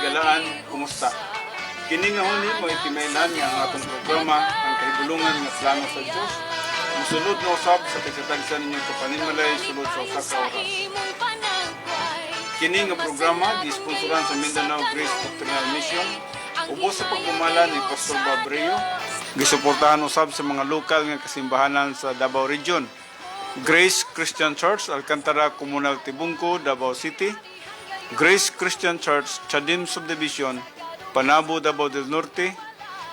Galaan, kumusta? Kini nga huni mo itimailan nga ang atong programa ang kahibulungan nga plano sa Dios. Musulod na usab sa pagkatagsan ninyo kapanimbalay sulod sa usa ka oras. Kini nga programa gisponsoran sa Mindanao Grace Doctrinal Mission ubos sa pagmamala ni Pastor Babreo. Gisuportahan usab sa mga lokal nga kasimbahanan sa Davao Region. Grace Christian Church, Alcantara Comunal Tibungco, Davao City. Grace Christian Church, Chadim Subdivision, Panabo, Davao del Norte.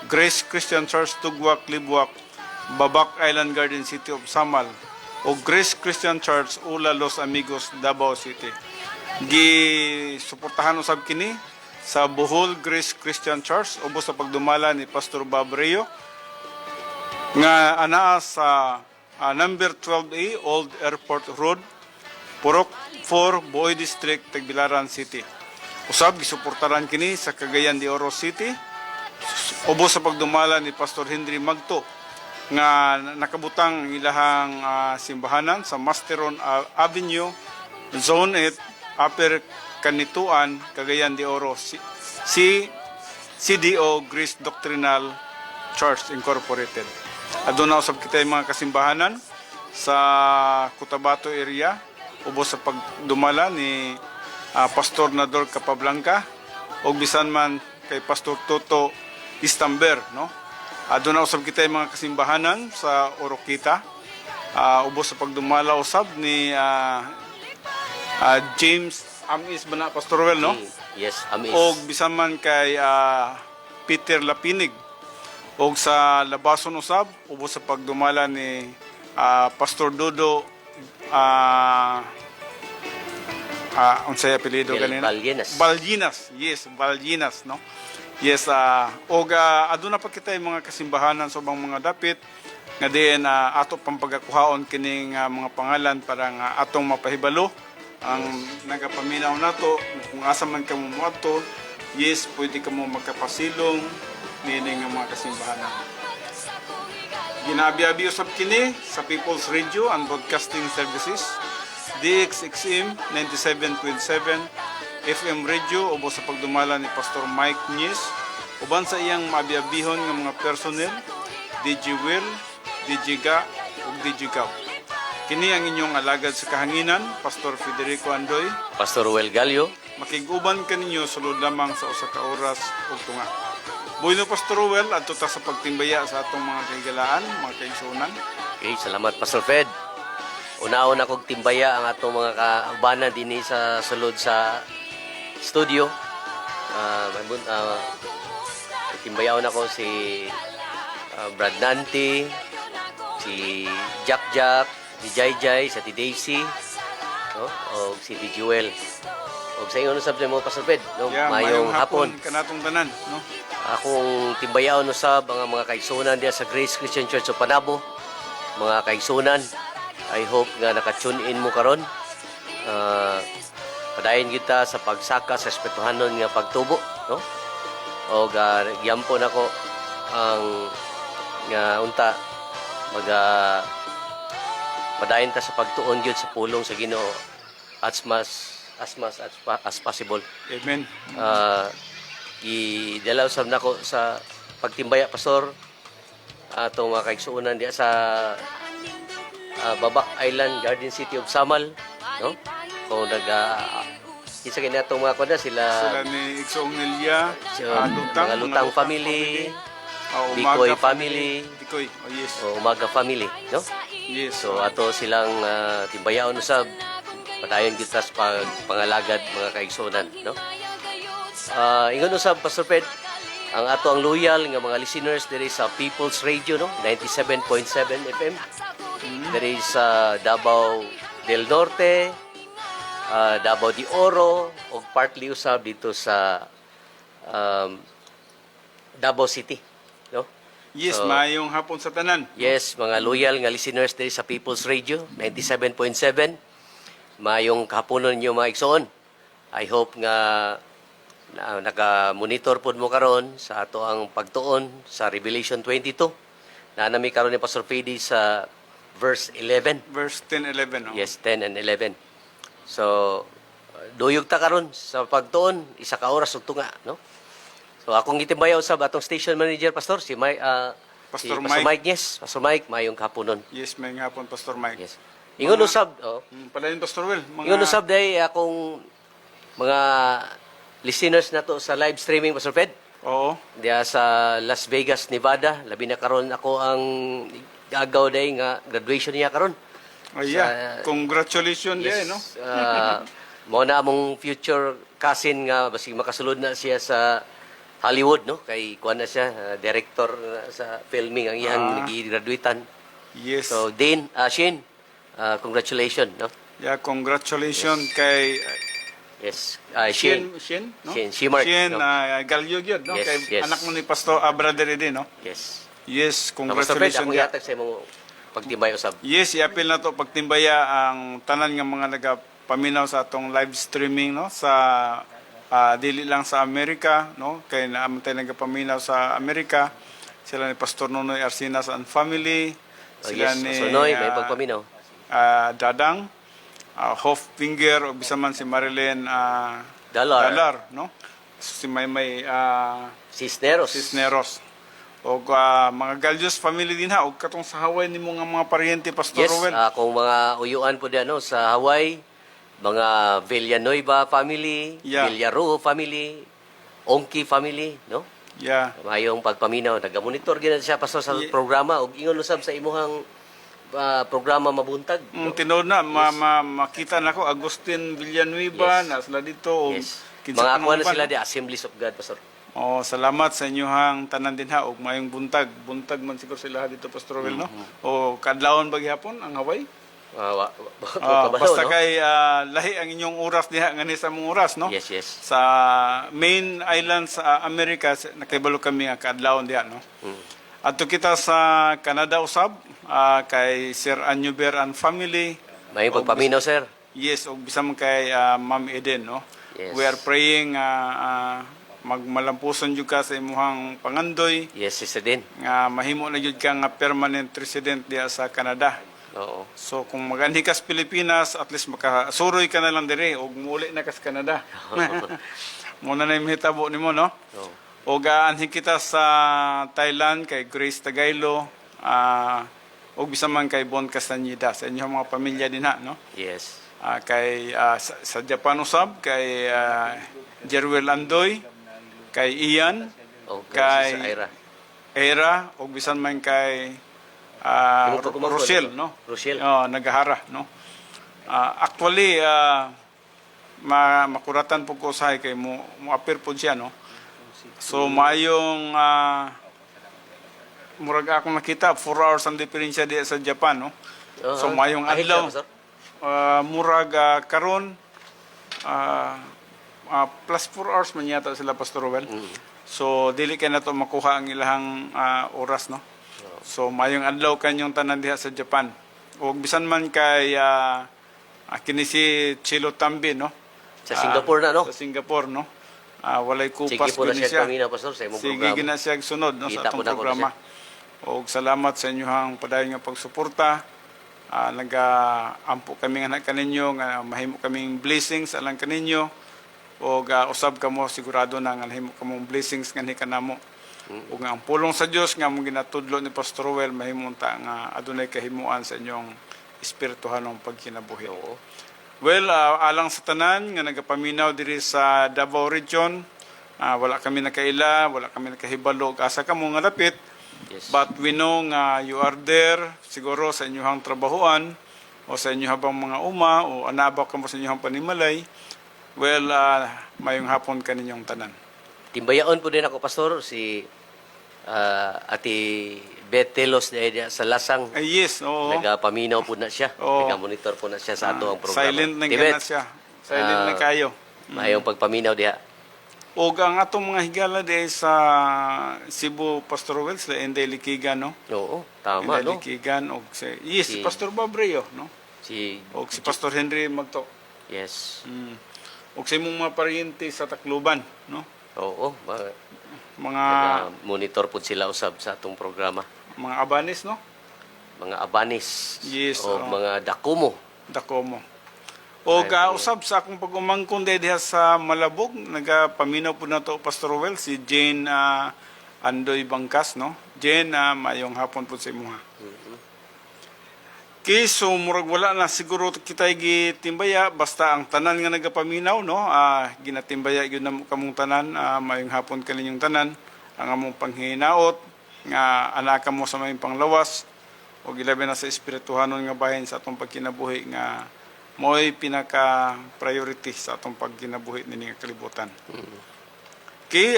Grace Christian Church, Tugwak, Libwak, Babak Island Garden City of Samal. O Grace Christian Church, Ula, Los Amigos, Davao City. Gisuportahan usab kini sa Bohol Grace Christian Church ubos sa pagdumala ni Pastor Babreo nga anaa sa number 12A Old Airport Road, Purok 4, Boy District, Tagbilaran City. Usab gisuportaran kini sa Cagayan de Oro City ubos sa pagdumala ni Pastor Henry Magto nga nakabutang ilahang simbahanan sa Masteron Avenue, Zone 8, Upper Kanituan, Cagayan de Oro, CDO Grace Doctrinal Church Incorporated. Aduna usab kita yung mga kasimbahanan sa Cotabato area ubos sa pagdumala ni Pastor Nador Capablanca o bisan man kay Pastor Toto Istamber, no? Aduna usab kita yung mga kasimbahanan sa Oroquita ubos sa pagdumala usab ni James Amis ba na Pastor Well, no? Yes, Amis. O bisan man kay Peter Lapinig o sa Labason usab ubos sa pagdumala ni Pastor Dodo unsay apelyido kanina? Balginas. Yes, Balginas, no? Yes, aduna pa kita yung mga kasimbahanan sa ubang mga dapit nga diin ato pang pagakuhaon kining mga pangalan para nga atong mapahibalo ang nagapaminaw nato kung asa man ka mo moadto. Yes, pwede ka mo magkapasilong nining nga mga kasimbahanan. Ginabi-abi usab kini sa People's Radio and Broadcasting Services, DXXM 97.7 FM Radio ubos sa pagdumala ni Pastor Mike Nies uban sa iyang maabi-abihon nga mga personnel, DJ Will, DJ Ga ug DJ Gab. Kini ang inyong alagad sa kahanginan, Pastor Federico Andoy, Pastor Well Gallo. Makiguban kaninyo sulod lamang sa usa ka oras ug tunga. Bueno, Pastor Well, adto ta sa pagtimbaya sa atong mga kahigalaan, mga kaigsunan. Okay, salamat Pastor Fed. Una-una kong timbaya ang atong mga kaubanan dinhi sa sulod sa studio. Timbayaw na ko si Brad Nanti, si Jack, si Jai, sa ti Daisy, no? O si ti Jewel. O sa inyo sabay mo Pastor Fed, no? Yeah, mayong hapon kanatong tanan, no? Akong timbayaw no sab ang mga kaigsunan diya sa Grace Christian Church of Panabo. Mga kaigsunan, I hope nga naka-tune in mo karon. Padayon kita sa pagsaka sa respetuhanon nga pagtubo, no? O gyampo nako ang nga unta padayon ta sa pagtuon gyud sa pulong sa Ginoo as much as possible. Amen. Idalaw sab nako sa pagtimbaya Pastor atong mga kaigsuonan diya sa Babak Island Garden City of Samal, no? Kung isa kini atong mga kuda sila ni Igsoong Nelia, mga Lutang family, Bikoy family, Bikoy, oh yes. O Umaga family, no? Yes. So ato silang timbayaon usab padayon kita sa pangalagad mga kaigsuonan, no? Ingon usab Pastor Fed ang ato ang loyal nga mga listeners diri sa People's Radio, no? 97.7 FM. Diri sa Davao del Norte, Davao de Oro, o partly usab dito sa Davao City, no? Yes, mayong hapon sa tanan. Yes, mga loyal nga listeners diri sa People's Radio 97.7. Mayong kahaponon ninyo mga igsoon. I hope nga naka-monitor pod mo karon sa ato ang pagtuon sa Revelation 22. Na nami karon ni Pastor Fede sa verse 11. Verse 10, 11. Oh. Yes, 10 and 11. So, duyog ta karon sa pagtuon isa ka oras ug tunga, no? So akong gitimbayaw usab atong station manager pastor si Mike Pastor Pastor Mike. Mike, yes. Pastor Mike, mayong kapunon. Yes, may nga po, Pastor Mike. Yes. Ingon usab, Palayon, Pastor Will. ingon usab day akong mga listeners nato sa live streaming Pastor Fred. Oo. Diya sa Las Vegas, Nevada, labi na karon ako ang gagaw day nga graduation niya karon. Ay, yeah. Congratulations Yes. din, no? Mo na among future cousin nga basig makasulod na siya sa Hollywood, no? Kay kuan na siya, director sa filming ang iyang nag-graduatean. Yes. So, Dean, Shane, congratulations, no? Yeah, congratulations kay Yes. Shin, Shane. no? Shin, Shimart, Shin, no? Galyog yun, no? Yes, Kay yes. anak mo ni Pastor, brother din, no? Yes. Yes, Pastor Fred, congratulations. akong yatag sa imong pagtibay usab. Yes, iapil na to pagtimbaya ang tanan nga mga nagapaminaw sa atong live streaming, no? Sa dili lang sa Amerika, no? Kay naamon tayo nagapaminaw sa Amerika. Sila ni Pastor Nonoy Arsinas and family. Sila Yes, ni so Noy, may pagpaminaw. Dadang, Hoffinger, o bisa man si Marilyn Dalar. no? Si Maymay Cisneros. Cisneros. O mga Galyos family din ha. O katong sa Hawaii ni mga paryente, Pastor Yes, Rowell. kung mga uyuan po diyan no, sa Hawaii, mga Villanueva family, Yeah. Villaroo family, Onki family, no? Yeah. Mayong pagpaminaw, naga-monitor gina siya pastor sa Yeah. programa ug ingon usab sa imuhang programa mabuntag. Tinod na, makita na ko, Agustin Villanueva, Yes. na sila dito. O Yes. kinsa Mga pa kuha ng na uban, sila no? di Assemblies of God pastor. Salamat sa inyong tanan din ha. Og mayong buntag. Buntag man siguro sila dito, Pastor Rowell, no? O kadlawon ba gihapon ang Hawaii? Basta no? kay lahi ang inyong oras diha ngani sa mong oras, no? Yes, yes. Sa main island sa Amerika, nakibalo kami nga kadlawon diha, no? Adto kita sa Canada usab, kay Sir Anyuber and family. Mayong pagpaminaw sir. Yes, og bisam kay Ma'am Eden, no? Yes. We are praying magmalampuson jud ka sa imuhang pangandoy Yes, sister din. nga mahimo na jud ka nga permanent resident diha sa Canada. Oo. So kung magani ka sa Pilipinas, at least makasuroy ka na lang dire og muli na ka sa Canada. Muna na yung hitabo nimo, no? Oo. Og anhin kita sa Thailand kay Grace Tagaylo, og bisa man kay Bon Castañeda sa inyong mga pamilya din ha, no? Yes. Kay sa Japan usab kay Jerwel Andoy, kay Ian, O kay sa Ira. Era, og bisan man kay Yung pagkumangkon, Rochelle, no? Rochelle. Nagahara, no? Actually, makuratan po ko usahay kay mo appear po siya, no? So, mayong murag akong nakita, 4 hours ang diferensya diya sa Japan, no? So, mayong Ahit adlaw, ka, pastor? murag karon plus 4 hours man yata sila, Pastor Rowell. So dili kay nato makuha ang ilahang oras, no? So mayong adlaw kanyong tanan diha sa Japan. Ug bisan man kay kini si Chilo Tambi, no? Sa Singapore na, no? Sa Singapore, no? Walay Sige kupas po na gini siya siya. pamina, pastor, sa imong Sige programa. gina siya sunod, no, Kita sa po atong na ko na programa. Og salamat sa inyong padayon nga pagsuporta. Nag-ampo kami nga kaninyo, nga mahimo kaming blessings alang kaninyo. O usab kamo sigurado na nga mahimo kamong blessings nga ni kanamo. O nga ang pulong sa Dios nga mong ginatudlo ni Pastor Rowell mahimong ta nga adunay kahimuan sa inyong espirituhanong pagkinabuhi. Oo. Well, alang sa tanan nga nagapaminaw diri sa Davao Region, wala kami nakaila, wala kami nakahibalo asa kamo nga lapit. Yes. But we know nga you are there siguro sa inyong trabahoan o sa inyong habang mga uma o anaba ka mo sa inyong panimalay. Well, mayong hapon kaninyong tanan. Timbayaon po din ako, pastor, si Ate Beth Telos sa Lasang. Ay, yes, oo. Nagapaminaw po na siya. Oo. Naga-monitor po na siya sa ato ang programa. Silent na Ate Beth, ganat siya. Silent na kayo. mayong pagpaminaw diha. O ang atong mga higala di sa Cebu, Pastor Rowell, sila Inday Likigan, no? Oo, tama, Inday no? Likigan, o si Pastor Babreo, no? Si O si Pastor Henry Magto. Yes. O sa imong mga paryente sa Tacloban, no? Oo, Mga monitor po sila usab sa atong programa. mga Abanis, no? Mga Abanis Yes, o oo. mga Dakumo. Dacomo. O usab sa akong pag-umangkon diha sa Malabog, nagapaminaw po na to Pastor Well, si Jane Andoy Bangkas, no? Jane, mayong hapon po sa imuha. Okay, so murag wala na siguro kita gitimbaya, basta ang tanan nga nagapaminaw, no? Ginatimbaya gyud na kamong tanan, mayong hapon kaninyong tanan, ang among panghinaot, nga anaka mo sa mayong panglawas, o gilabi na sa espirituhanon nga bahin sa atong pagkinabuhi nga mo'y pinaka-priority sa atong pagkinabuhi nini nga kalibutan. Okay,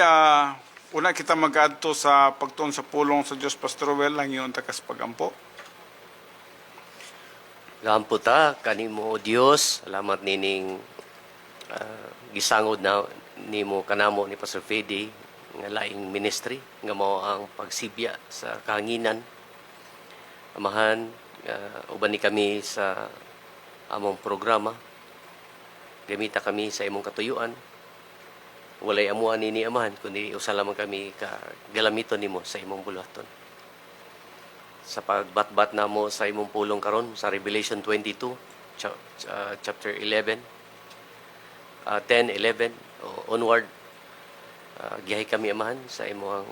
una kita mag-adto sa pagtuon sa pulong sa Dios, Pastor Well, lang yun takas pagampo. Gampo ta kanimo o Dios, salamat nining gisangod na nimo kanamo ni Pastor Fede nga laing ministry nga mao ang pagsibya sa kahanginan. Amahan, uban ni kami sa among programa. Gamita kami sa imong katuyuan. Walay amuan ni amahan, kundi usa lamang kami ka galamiton nimo sa imong buluhaton. Sa pagbatbat namo sa imong pulong karon sa Revelation 22, chapter 11, 10, 11, onward, gihay kami amahan sa imong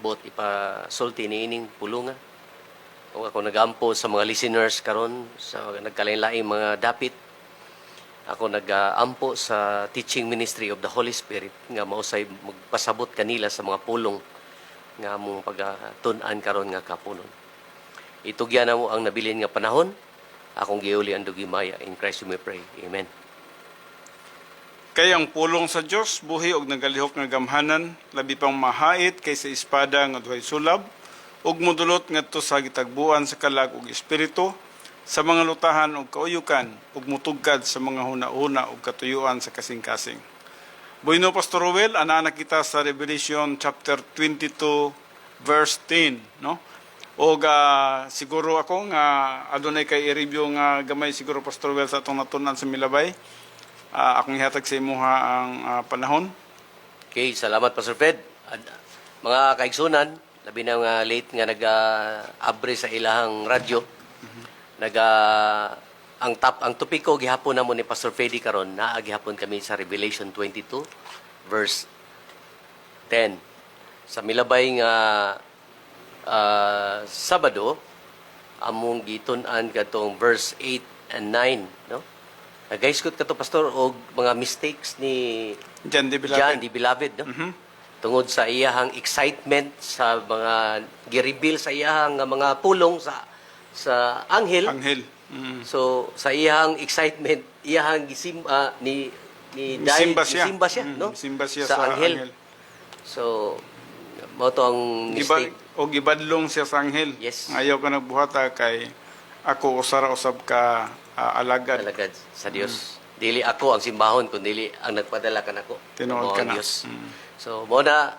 bot ipasulti niining pulunga. O ako nagampo sa mga listeners karon sa nagkalain-laing mga dapit. Ako nag-ampo sa teaching ministry of the Holy Spirit nga mausay magpasabot kanila sa mga pulong nga mong pagtun-an karon nga kapunon. Itugyan na mo ang nabilin nga panahon. Akong giuli ang dugimaya. In Christ we may pray. Amen. Kay ang pulong sa Dios buhi og nagalihok nga gamhanan, labi pang mahait kaysa espada nga duhay sulab, ug modulot ngadto sa gitagbuan sa kalag ug espiritu, sa mga lutahan ug kauyukan, ug mutugkad sa mga huna-huna ug katuyuan sa kasing-kasing. Bueno, Pastor Rowel, ana kita sa Revelation chapter 22 verse 10, no? Og siguro ako nga adunay kay i-review nga gamay siguro Pastor Rowel sa atong natunan sa Milabay. Akong ihatag sa imuha ang panahon. Okay, salamat Pastor Fred. Mga kaigsunan, labi na nga late nga nag-abre sa ilahang radyo. Ang topiko gihapon namo ni Pastor Freddy karon naa gihapon kami sa Revelation 22 verse 10. Sa milabay nga Sabado among gitun-an katong verse 8 and 9, no? Nagaiskot kato pastor og mga mistakes ni John the Beloved. John the Beloved, no? Tungod sa iyahang excitement sa mga gi-reveal sa iyahang mga pulong sa anghel. Anghel. So sa iyahang excitement, iyahang gisimba ni dahil gisimba siya, no? Gisimba siya sa anghel. So mo to ang mistake. O gibadlong siya sa anghel. Yes. Ayaw ka nagbuhata kay ako usara-usab ka alagad. Alagad sa Dios. Dili ako ang simbahon kundi ang nagpadala kanako. Tinuod ka na. Dios. So mo na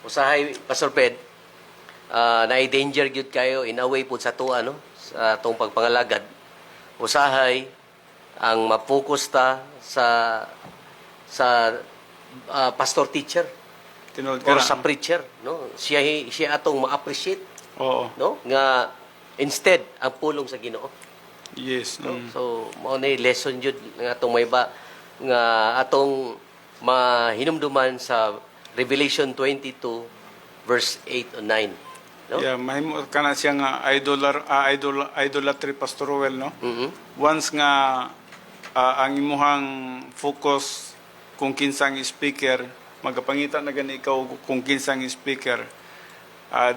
usahay Pastor Ped, na-danger gyud kayo in a way pud sa tuwa, no? Sa atong pagpangalagad. Usahay ang ma-focus ta sa pastor teacher Tinuod ka or na. sa preacher, no? Siya atong ma-appreciate, Oo. no? Nga instead ang pulong sa Ginoo. Yes. No? So mao ni lesson jud nga atong may ba nga atong mahinumduman sa Revelation 22 verse 8 o 9, no? Yeah, mahimo ka na siya nga idolatry Pastor Rowel, no? Mhm. Once nga ang imuhang focus kung kinsang speaker, magapangita na gani ikaw kung kinsang speaker,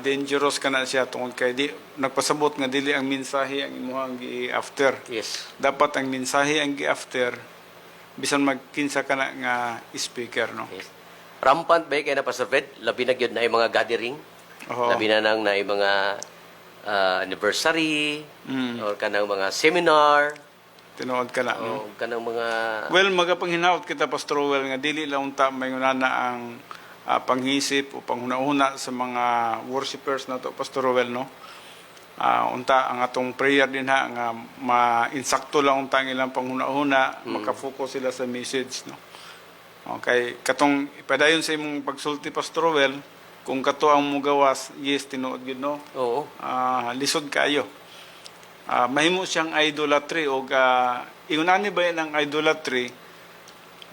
dangerous ka na siya tungod kay di nagpasabot nga dili ang mensahe ang imuhang gi-after. Yes. Dapat ang mensahe ang gi-after bisan magkinsa ka na nga speaker, no? Yes. Rampant ba kay na Pastor Fred? Labi na gyud na yung mga gathering. Oo. Labi na nang na yung mga anniversary or kanang mga seminar Tinuod ka na, no? o kanang mga Well, magapanghinaot kita Pastor Rowel nga dili lang unta mayunana ang panghisip o panghuna-huna sa mga worshipers na to Pastor Rowel, no? Unta ang atong prayer din ha nga ma-insakto lang unta ang ilang panghuna-huna, makafocus sila sa message, no? Okay, katong ipadayon sa imong pagsulti Pastor Rowel, kung kato ang mugawas, yes, tinuod gyud, no? oo. Lisod kayo. Mahimo siyang idolatry o ingunani ba yan ang idolatry,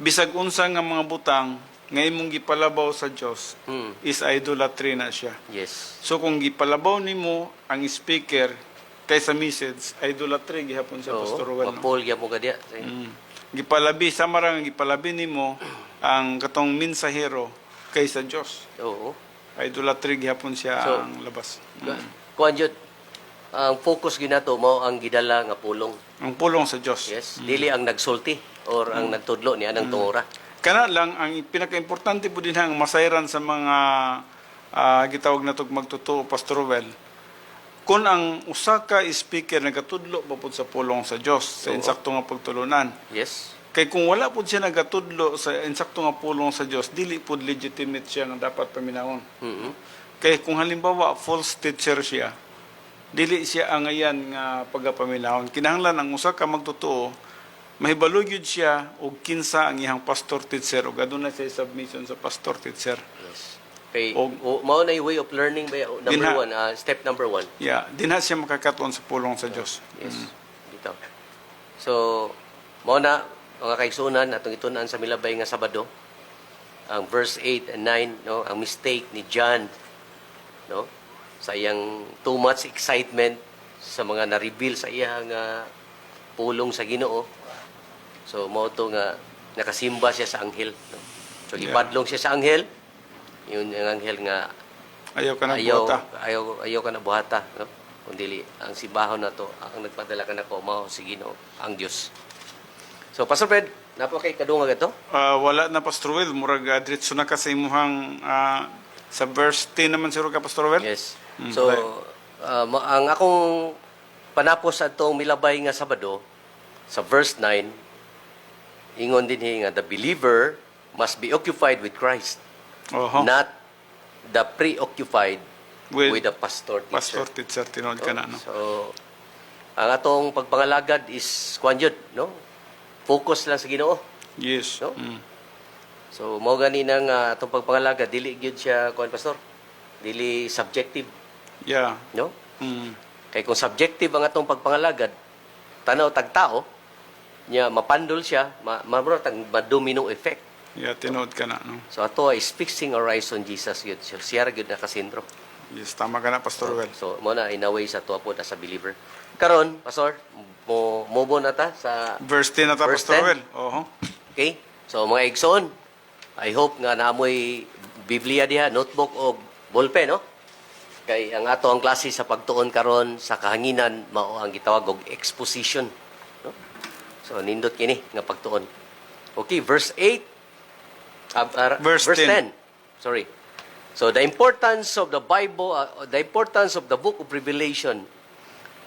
bisag unsa nga mga butang nga imong gipalabaw sa Dios is idolatry na siya. Yes. So kung gipalabaw nimo ang speaker kaysa message, idolatry gihapon sa Pastor Ruel. No? Mapol mo ka diya. Gipalabi sa marang gipalabi nimo ang katong mensahero kaysa Dios. Oo. Idolatry gihapon siya So, ang labas. Kuan jud, ang focus ginato mao ang gidala nga pulong. Ang pulong sa Dios. Yes. Dili ang nagsulti or ang nagtudlo niya ng tungora. Kana lang ang pinaka-importante po din ang masayran sa mga gitawag na tog magtotoo Pastor Ruel. Kung ang usa ka speaker nagatudlo pa pud sa pulong sa Dios sa insakto nga pagtulunan. Yes. Kay kung wala pud siya nagatudlo sa insakto nga pulong sa Dios, dili pud legitimate siya nga dapat paminawon. Kay kung halimbawa false teacher siya, dili siya ang ayan nga pagapaminawon. Kinahanglan ang usa ka magtotoo mahibalo gyud siya og kinsa ang iyang pastor teacher ug aduna siya submission sa pastor teacher. Yes. Kay mao na yung way of learning ba number 1, step number 1. Yeah, dinha siya makakaton sa pulong sa Dios. Yes. Dito. So mao na mga kaigsunan atong itun-an sa milabay nga Sabado ang verse 8 and 9 no ang mistake ni John no sa iyang too much excitement sa mga na-reveal sa iyang pulong sa Ginoo. So mao to nga nakasimba siya sa anghel no? So gipadlong siya sa anghel. Yun ang anghel nga Ayaw ka na buhata. ayaw ka na buhata no? Kundi ang sibahon na to ang nagpadala ka nako mao si Ginoo ang Dios. So Pastor Fred, napa kay kadungag ito? Wala na Pastor Ruel, murag diretso na ka sa imuhang sa verse 10 naman siguro ka Pastor Ruel. Yes. So ang akong panapos atong milabay nga Sabado sa verse 9 ingon din nga the believer must be occupied with Christ, not the preoccupied with the pastor teacher. Pastor teacher tinod ka na no. So ang atong pagpangalagad is kuan jud no. Focus lang sa Ginoo. Yes. No? So mao gani nang atong pagpangalagad dili gyud siya kuan pastor. Dili subjective, Yeah. no? Kay kung subjective ang atong pagpangalagad, tanaw tag tao, nya mapandol siya, mabro tag domino effect. Yeah, tinod ka na no. So ato is fixing our eyes on Jesus yun. So siya ra gyud nakasentro. Yes, tama ka na Pastor Ruel. So mo na in a way sa tuwa po as a believer. Karon, pastor, mo na ta sa Verse 10 na ta Verse Pastor 10. Ruel. okay? So mga igsoon, I hope nga naamoy Biblia diha, notebook o ballpen, no? Kay ang ato ang klase sa pagtuon karon sa kahanginan mao ang gitawag og exposition, no? So nindot kini nga pagtuon. Okay, verse 8 Verse 10. Sorry. So the importance of the Bible, the importance of the book of Revelation,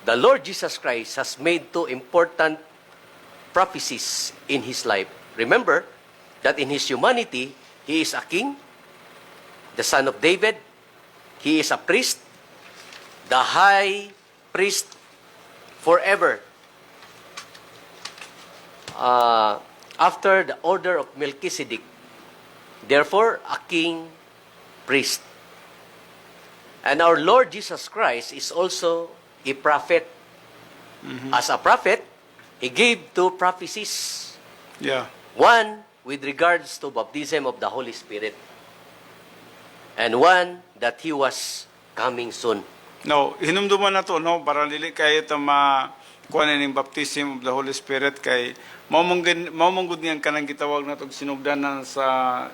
the Lord Jesus Christ has made two important prophecies in His life. Remember that in His humanity, He is a king, the son of David. He is a priest, the high priest forever. After the order of Melchizedek. Therefore, a king, priest. And our Lord Jesus Christ is also a prophet. As a prophet, He gave two prophecies. Yeah. One with regards to baptism of the Holy Spirit. And one that He was coming soon. No, hinumduman na to no para dili kay ta kuan ning baptism of the Holy Spirit kay mao mong gud nga kanang gitawag na tog sinugdanan sa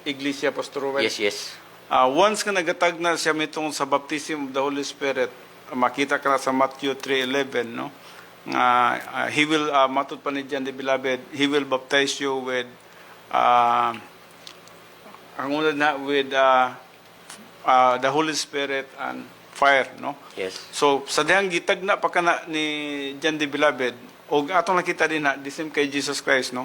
Iglesia Pastor Ruel. Yes, yes. Once nga nagatag na siya mitong sa baptism of the Holy Spirit, makita ka na sa Matthew 3:11 no. He will matud pa ni John the Beloved, he will baptize you with ang una na with the Holy Spirit and fire no. Yes. So sa dihang gitagna pa kana ni John the Beloved og atong nakita din ha the same kay Jesus Christ no.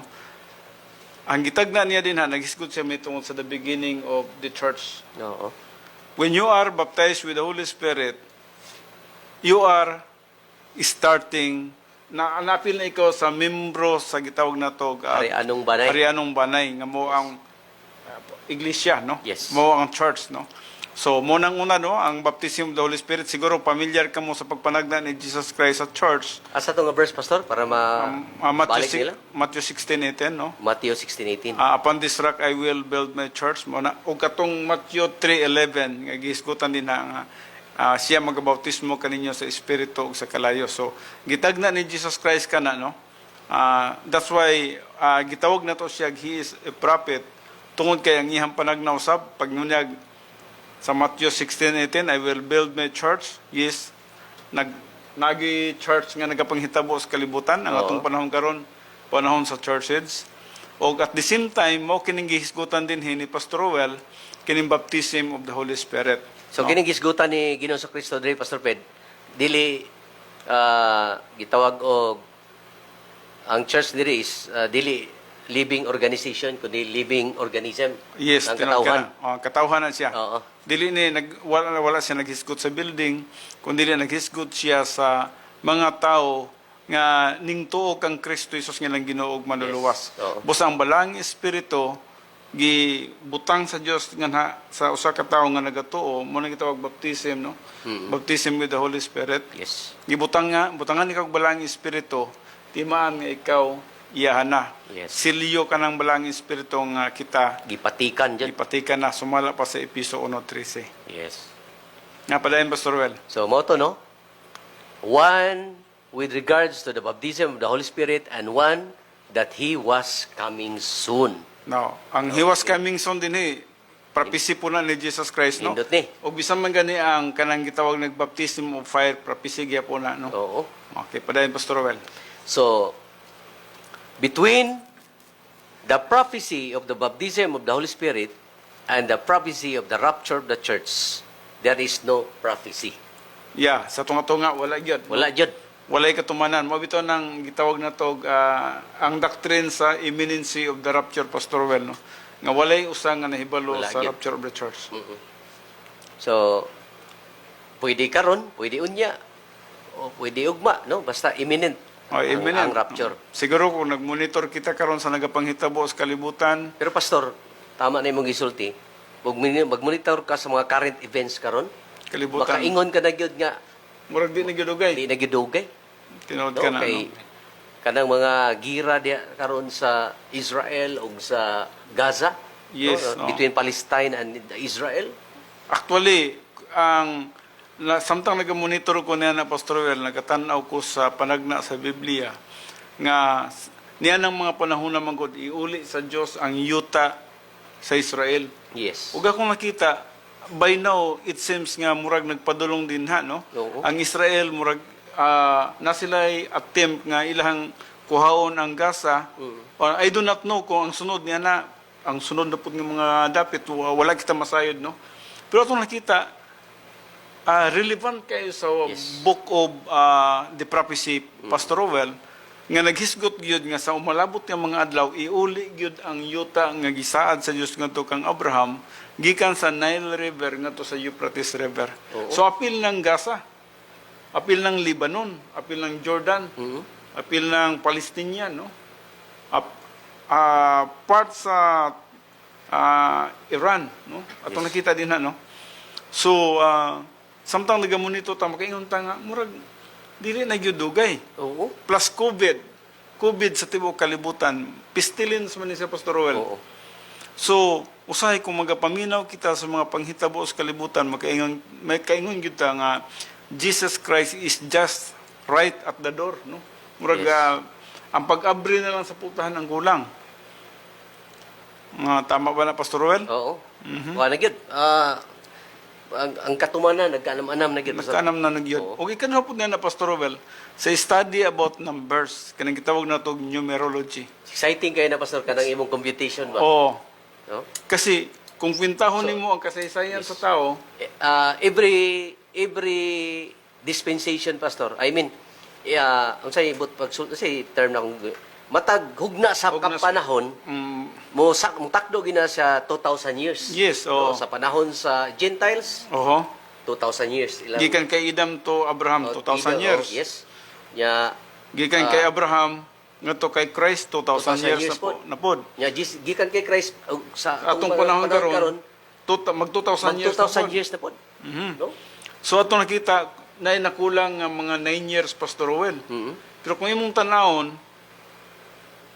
Ang gitagna niya din ha nagisgot siya mitungod sa the beginning of the church. Oo. When you are baptized with the Holy Spirit, you are starting na anapil na ikaw sa membro sa gitawag na to Harianong banay. Harianong banay nga mo ang iglesia no. Yes. Mo ang church no. So, munang-una, no, ang baptism of the Holy Spirit, siguro familiar ka mo sa pagpanagna ni Jesus Christ sa church. Asa to nga verse, Pastor, para balik nila? Matthew 16:18, no? Matthew 16:18. Upon this rock I will build my church. Muna, o katong Matthew 3:11, nga gihisgutan din na nga, siya magabautismo kaninyo sa Espiritu ug sa kalayo. So, gitagna ni Jesus Christ kana, no? That's why, gitawag na to siya, he is a prophet. Tungod kay ang iyang panagnaw sab, pagnunyag, sa Matthew 16:18, I will build my church. Yes, nagi church nga nagapanghitabo sa kalibutan ang atong panahon karon, panahon sa churches. O at the same time, mo kining gihisgutan din ni Pastor Roel, kining baptism of the Holy Spirit. So, kining gisgutan ni Ginoong Kristo diri, Pastor Ped, dili gitawag og ang church diri is dili living organization, kundi living organism. Yes, ng tinawag katauhan. ka na. Katauhan na siya. Oo. Dili ni wala siya naghisgot sa building, kundi naghisgot siya sa mga tao nga ning tuo kang Kristo Jesus nga lang Ginoo ug manluluwas. Yes. Oo. Busa ang balang espiritu gibutang sa Dios nga sa usa ka tawo nga nagatuo, mo na gitawag baptism, no? Baptism with the Holy Spirit. Yes. Butangan ikaw og balang espiritu, timaan nga ikaw iyahana. Yes. Silyo ka ng balang espiritu nga kita Gipatikan dyan. ipatikan na, sumala pa sa Episo 1:13. Yes. Nga padayon, Pastor Well. So, mo to, no? One with regards to the baptism of the Holy Spirit and one that He was coming soon. Now, ang He was coming soon din prophecy po na ni Jesus Christ, no? Nindot ni. O bisan man gani ang kanang gitawag nagbaptism of fire, prophecy gyud po na, no? Oo. Okay, padayon, Pastor Well. So, between the prophecy of the baptism of the Holy Spirit and the prophecy of the rapture of the church, there is no prophecy. Yeah, sa tunga-tunga, wala gyud. Wala dyan. Walay katumanan. Mo bitaw nang gitawag na to ang doctrine sa imminency of the rapture, Pastor Well, no? Nga walay usa nga nahibalo Wala sa gyud. rapture of the church. So, pwede karon, pwede unya, o pwede ugma, no? Basta imminent Imminent. ang rapture. Siguro kung nag-monitor kita karon sa nagapanghitabo sa kalibutan, Pero Pastor, tama na imong gisulti, mag-monitor ka sa mga current events karon, kalibutan, makaingon ka na gyud nga murag di na gidugay. di na gidugay. Tinood No, ka na, kay no? kanang mga gira diya karon sa Israel ug sa Gaza, Yes, no? no. Between Palestine and Israel. Actually, samtang nag-monitor ko niya na Pastor Well, nagatanaw ko sa panagna sa Biblia, nga niya ng mga panahon na manggod, iuli sa Diyos ang yuta sa Israel. Yes. Ug akong nakita, by now, it seems nga murag nagpadulong din no? Oo. Ang Israel, murag, na sila'y attempt nga ilahang kuhaon ang Gaza. Or I do not know kung ang sunod niya na, ang sunod na po ng mga dapit, wala kita masayod, no? Pero itong nakita, relevant kayo sa Yes. book of the prophecy, Pastor Rowell, nga naghisgot gyud nga sa umalabot nga mga adlaw iuli gyud ang yuta nga gisaad sa Dios ngadto kang Abraham gikan sa Nile River ngadto sa Euphrates River. Oo. So apil ng Gaza, apil ng Lebanon, apil ng Jordan, apil ng Palestinian, no? Part sa Iran, no? Atong Yes. nakita din no? So samtang nagamonito ta makaingon ta nga murag dili na gyud dugay. Oo. Plus COVID sa tibuok kalibutan, pestilence man ni sa Pastor Roel. Oo. So, usahay kung magapaminaw kita sa mga panghitabo sa kalibutan, may kaingon gyud ta nga Jesus Christ is just right at the door, no? Murag Yes. ang pag-abri na lang sa putahan ang kulang. Tama ba na, Pastor Roel? Oo. Wala gyud. Ang katumanan nagkaanam-anam na gyud. Nagkanam na nagyod. Oo. Okay, kanapot na Pastor Roel, sa study about numbers, kanang gitawag na to numerology. Exciting kayo na, Pastor, kanang imong computation ba? Oo. No? Kasi, kung kwintahon nimo ang kasaysayan sa tao, Every dispensation, Pastor, I mean, ang say but say term na kung matag hugna sa Hugna sa- kapanahon mo takdo gina sa 2,000 years. Yes, So, oo. sa panahon sa Gentiles, oho, 2,000 years. gikan kay Adam to Abraham, 2,000 years. Yes. Nya Gikan kay Abraham, ngadto kay Christ, 2,000 years years na po. gikan kay Christ sa Atong panahon karon, mag 2,000 Mag years na 2,000 po. years na po. No? So ato nakita na nakulang nga mga 9 years, Pastor Rowell. Mhm. Pero kung imong tanawon,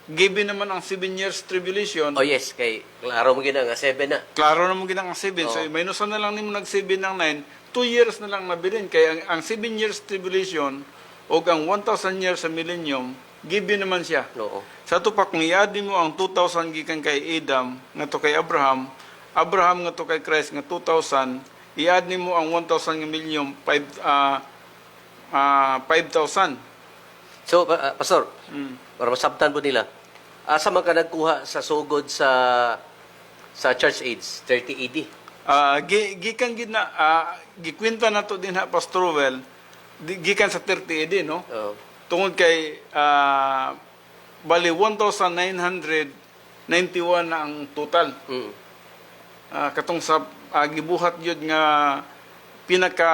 given naman ang 7 years tribulation, Oh yes, kay klaro mo gina nga 7 na. klaro naman ginang ang 7. So Oo. minusan na lang nimo nag 7 ng 9, 2 years na lang nabilin. Kaya ang 7 years tribulation o ang 1,000 years sa millennium, given naman siya. Oo. Sa ito pa, kung iadi mo ang 2,000 gikan kay Adam, nga to kay Abraham, Abraham nga to kay Christ nga 2,000, iadi mo ang 1,000 nga millennium, 5,000. So, Pastor, Mm. para masabtan po nila, asa man ka nagkuha sa sugod sa church age, 30 AD? Gikan gid na, gikwenta na to din ha, Pastor Rowell, gikan sa 30 AD, no? Oo. Tungod kay, bali 1,991 na ang total. Mm. Katong sa gibuhat yun nga pinaka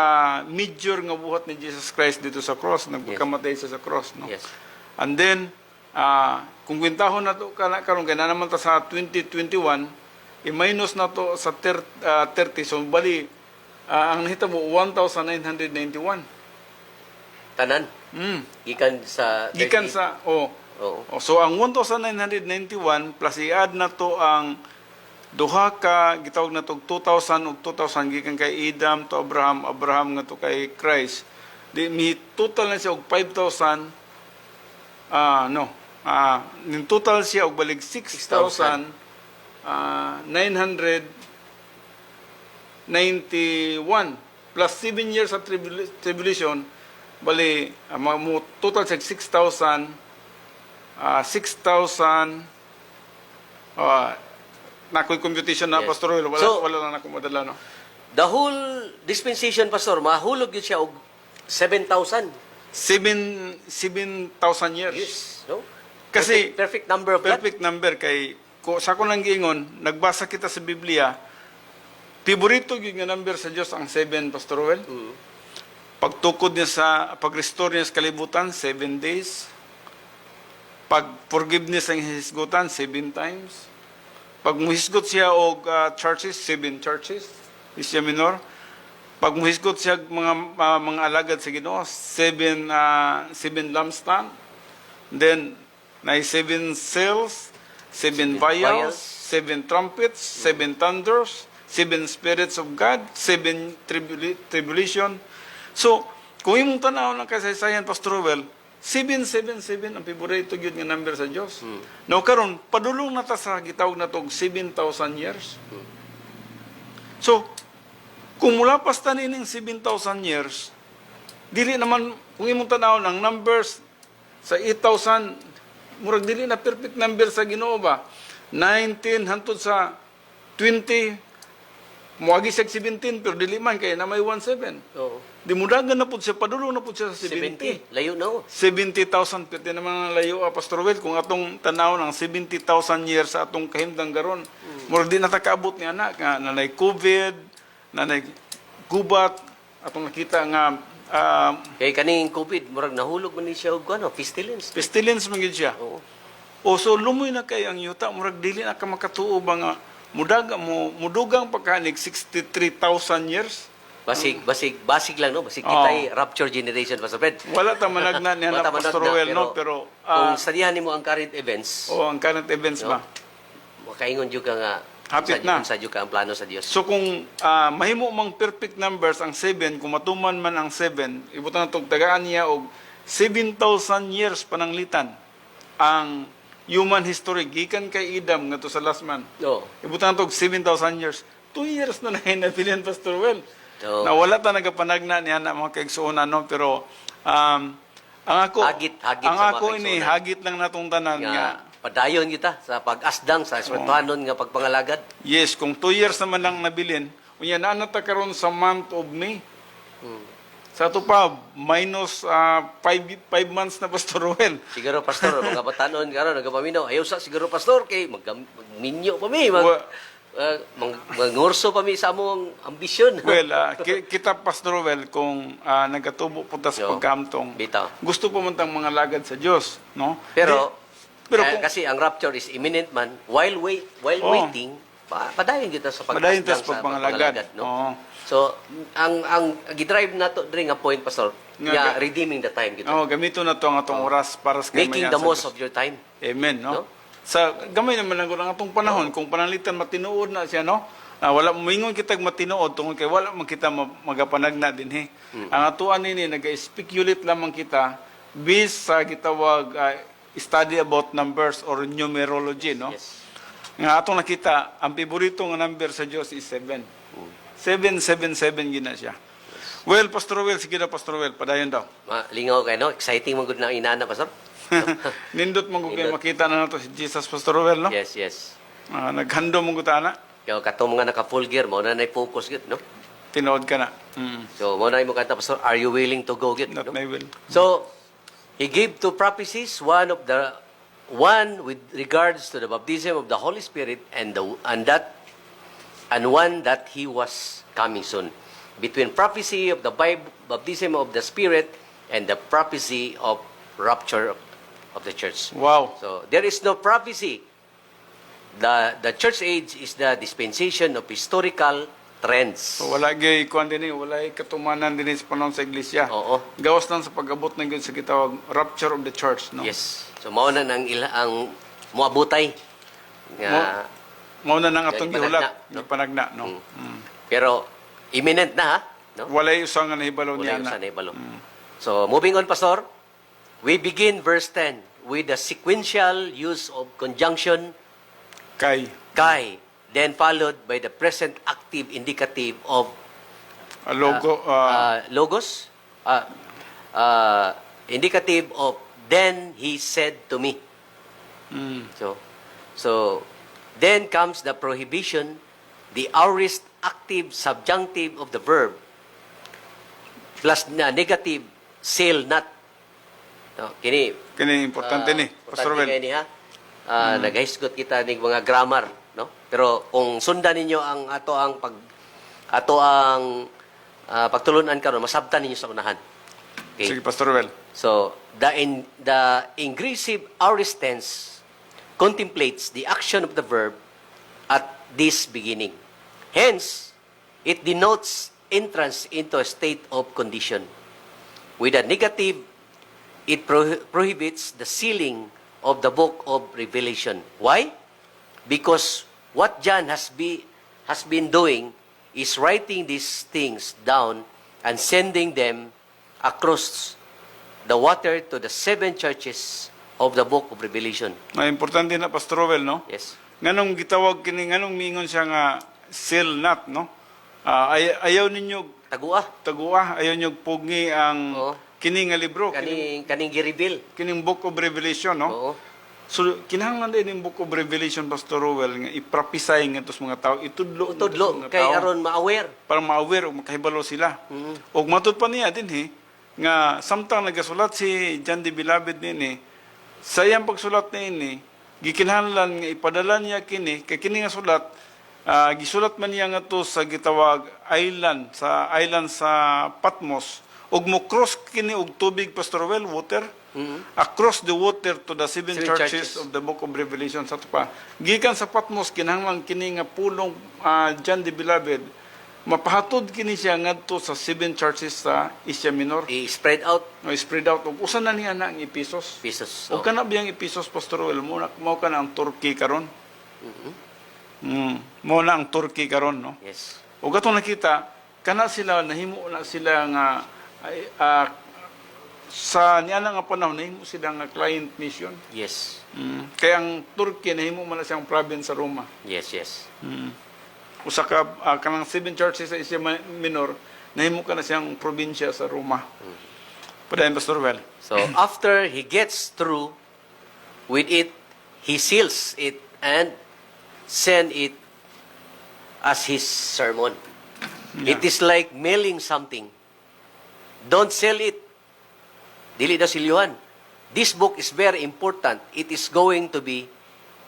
major nga buhat ni Jesus Christ dito sa cross, nagpakamatay siya sa cross, no? Yes. And then kung kwentahon na to karon kay na naman ta sa 2021, i-minus na to sa 30, so bali ang nahitabo 1,991. Tanan, Mm. gikan sa 30. Gikan sa Oo. so ang 1,991 plus i-add na to ang duha ka gitawag na to 2,000 ug 2,000 gikan kay Adam to Abraham, Abraham nga to kay Christ. Di mi total na siya og 5,000 nin total siya og balig 6,991 plus 7 years sa tribulation bali mo total siya 6,000 nakoy computation na, Yes. Pastor Roel. So, Wala lang ako madala, no? The whole dispensation, Pastor, mahulog yun siya og 7,000 7,000 years. years. No? Kasi, perfect number of that. perfect number kay sa ko nang giingon, nagbasa kita sa Biblia, favorito gyud nga number sa Dios ang 7, Pastor Roel. Pagtukod niya pag-restore niya sa kalibutan, 7 days. Pag-forgiveness ang hisgutan, 7 times. Pag muhisgot siya og churches, 7 churches, Isya Minor. Pag muhisgot siya mga alagad sa Ginoo, 7 lampstand. Then, na 7 seals, 7 vials, 7 trumpets, 7 thunders, 7 spirits of God, 7 tribulation. So, kung imong tanaw ng kasaysayan, Pastor Rowell, 777 ang favorito gyud nga number sa Dios. Now karon padulong na ta sa gitawag na tog 7,000 years. So kung mula pas ta nining 7,000 years, dili naman kung imong tanaw ang numbers sa 8,000 murag dili na perfect number sa Ginoo ba? 19 hangtod sa 20 moagi siya 17 pero dili man kay na may 17. Oo. Di mudagan na po siya, padulong na po siya sa 70. 70. Layo na. 70,000 pwede naman layo, Pastor Rowell, kung atong tanaw ng 70,000 years sa atong kahimdang garon. Murag di natakaabot ni anak, nga nanay COVID, nanay gubat, atong nakita nga Kay kaning COVID, murag nahulog man ni siya og ano, pestilence. pestilence man gyud siya. Oo. O so lumoy na kay ang yuta, murag dili na ka makatuo ba nga mudugang pagkanig 63,000 years. Basig lang, no? Basig kita'y rapture generation, Pastor Fred. Wala ta managna niya na Wala ta Pastor managna, Rowell, no? Pero kung studihan nimo ang current events, ang current events no? ba? makaingon jud ka nga Hapit na. Sa jud ka ang plano sa Dios. So kung mahimo mang perfect numbers ang 7, kung matuman man ang 7, ibutan natong tagaan niya og 7,000 years pananglitan ang human history gikan kay Adam ngadto sa last man. No. Ibutan natong 7,000 years. 2 years na hinabilin, Pastor Well. So, Na wala ta nagapanagna niya na mga kaigsuonan, no? Pero ang ako Hagit ang sa mga ako ini kaigsuonan. hagit lang natong tanan nga nga padayon kita sa pag-asdang sa esweltuhanon nga pagpangalagad. yes, kung 2 years naman lang nabilin, unya na ta karon sa month of May. Sa ito pa, minus 5 months na, Pastor Ruel. Siguro pastor mga batanon karon nagapaminaw ayaw sa siguro pastor kay magminyo pa mi mangurso pa mi sa among ambisyon. Well, kita, Pastor Ruel, kung nagatubo po ta sa Yo, pagkamtong, bitaw. gusto po man tang mga lagad sa Diyos, no? Pero Pero kasi ang rapture is imminent man while Oh. waiting padayon kita sa Padayon tas sa pagpangalagad. no? Oo. So, ang gidrive nato diri nga point, Pastor, nga Nga- redeeming the time gito. Oh, gamito na to ang atong oras para sa Making kamayan the sa most Dios. of your time. Amen, No? no? Sa gamay naman lang ang atong panahon, kung pananglitan matinuod na siya, no? Wala mingon kitag matinuod tungod kay wala man kita magapanagna dinhi. Ang atuan nini naga-speculate lamang kita based sa gitawag study about numbers or numerology, no? Yes. Nga atong nakita, ang paborito nga number sa Dios is 7. 777 gina siya. Well, Pastor Will, sige na Pastor Will, padayon daw. Lingaw kay no, exciting man gud na inana, Pastor. Nindot mo kung Nindot. makita na nato si Jesus, Pastor Will, no? Yes, yes. Naghando mo na, Kaya katong mga naka full gear mo na focus gid, no? tinood ka na. So mo na imo kanta, Pastor, are you willing to go gid, Not no? my will. So, he gave two prophecies, one with regards to the baptism of the Holy Spirit and one that he was coming soon. Between prophecy of the baptism of the Spirit and the prophecy of rapture of the church. Wow. So, there is no prophecy. The church age is the dispensation of historical trends. So wala gay kuan dinhi, wala katumanan dinhi sa panahon sa iglesia. Oo. Gawas lang sa pag-abot ng sa gitawag rapture of the church, no? Yes. So, mao na ang muabutay nga Mao na nang atong Ipanagna, gihulat, no? ipanagna, no? pero imminent na ha, no? Walay usang nga nahibalo Wala niya yung na. sa naibalo. So, moving on, Pastor, we begin verse 10 with the sequential use of conjunction Kay kai, then followed by the present active indicative of logo logos, indicative of then he said to me. So then comes the prohibition, the aorist active subjunctive of the verb, plus na negative sail not. No, kini kini importante ni, Pastor importante Will. kini ha. Naghisgot kita ning mga grammar, no? Pero kung sundan ninyo ang pagtulunan karon, masabtan ninyo sa unahan. Okay. Sige, Pastor Will. So, the ingressive aorist tense contemplates the action of the verb at this beginning. Hence, it denotes entrance into a state of condition. With a negative, it prohibits the sealing of the book of Revelation. Why? Because what John has been doing is writing these things down and sending them across the water to the 7 churches of the book of Revelation. May importante na Pastor Will, no? Yes. Nganong gitawag kini nganong mingon siya nga seal not, no? Ayaw ninyo tagua, ayaw ninyo pugi ang Oo. kini nga libro, Kaning gi-reveal. kining Book of Revelation, no? Oo. So kinahanglan din yung Book of Revelation, Pastor Rowell, nga iprophesy nga tos mga tao, itudlo nga tos Tudlo mga kay tao aron ma-aware. para ma-aware o makahibalo sila. Og matud pa niya din nga samtang nagasulat si John the Beloved nini, sa iyang pagsulat ni gikinahanglan nga ipadala niya kini kay kini nga sulat gisulat man niya nga to sa gitawag island sa Patmos ug mo cross kini og tubig, Pastor Well, water across the water to the seven Seven churches churches. of the book of Revelation sa pa gikan sa Patmos kinahanglan kini nga pulong John the Beloved mapahatod kini siya ngadto sa 7 churches sa Asia Minor. I-spread out Spread out og usa na niya na ang Ephesus. pieces. O kana biyang Ephesus, Pastor Well, mo ka na ang Turkey karon. Mo na ang Turkey karon, no? Yes. O gato nakita, kana sila nahimo na sila nga sa niya nga panahon nahimo sila nga client mission. Yes. Kaya ang Turkey nahimo man na siyang province sa Roma. Yes, yes. Usa ka kanang 7 churches sa Asia Minor nahimo ka na siyang probinsya sa Roma. Padayon, Pastor Well. So after he gets through with it, he seals it and send it as his sermon. It is like mailing something. Don't sell it. Dili daw silyuhan. This book is very important. It is going to be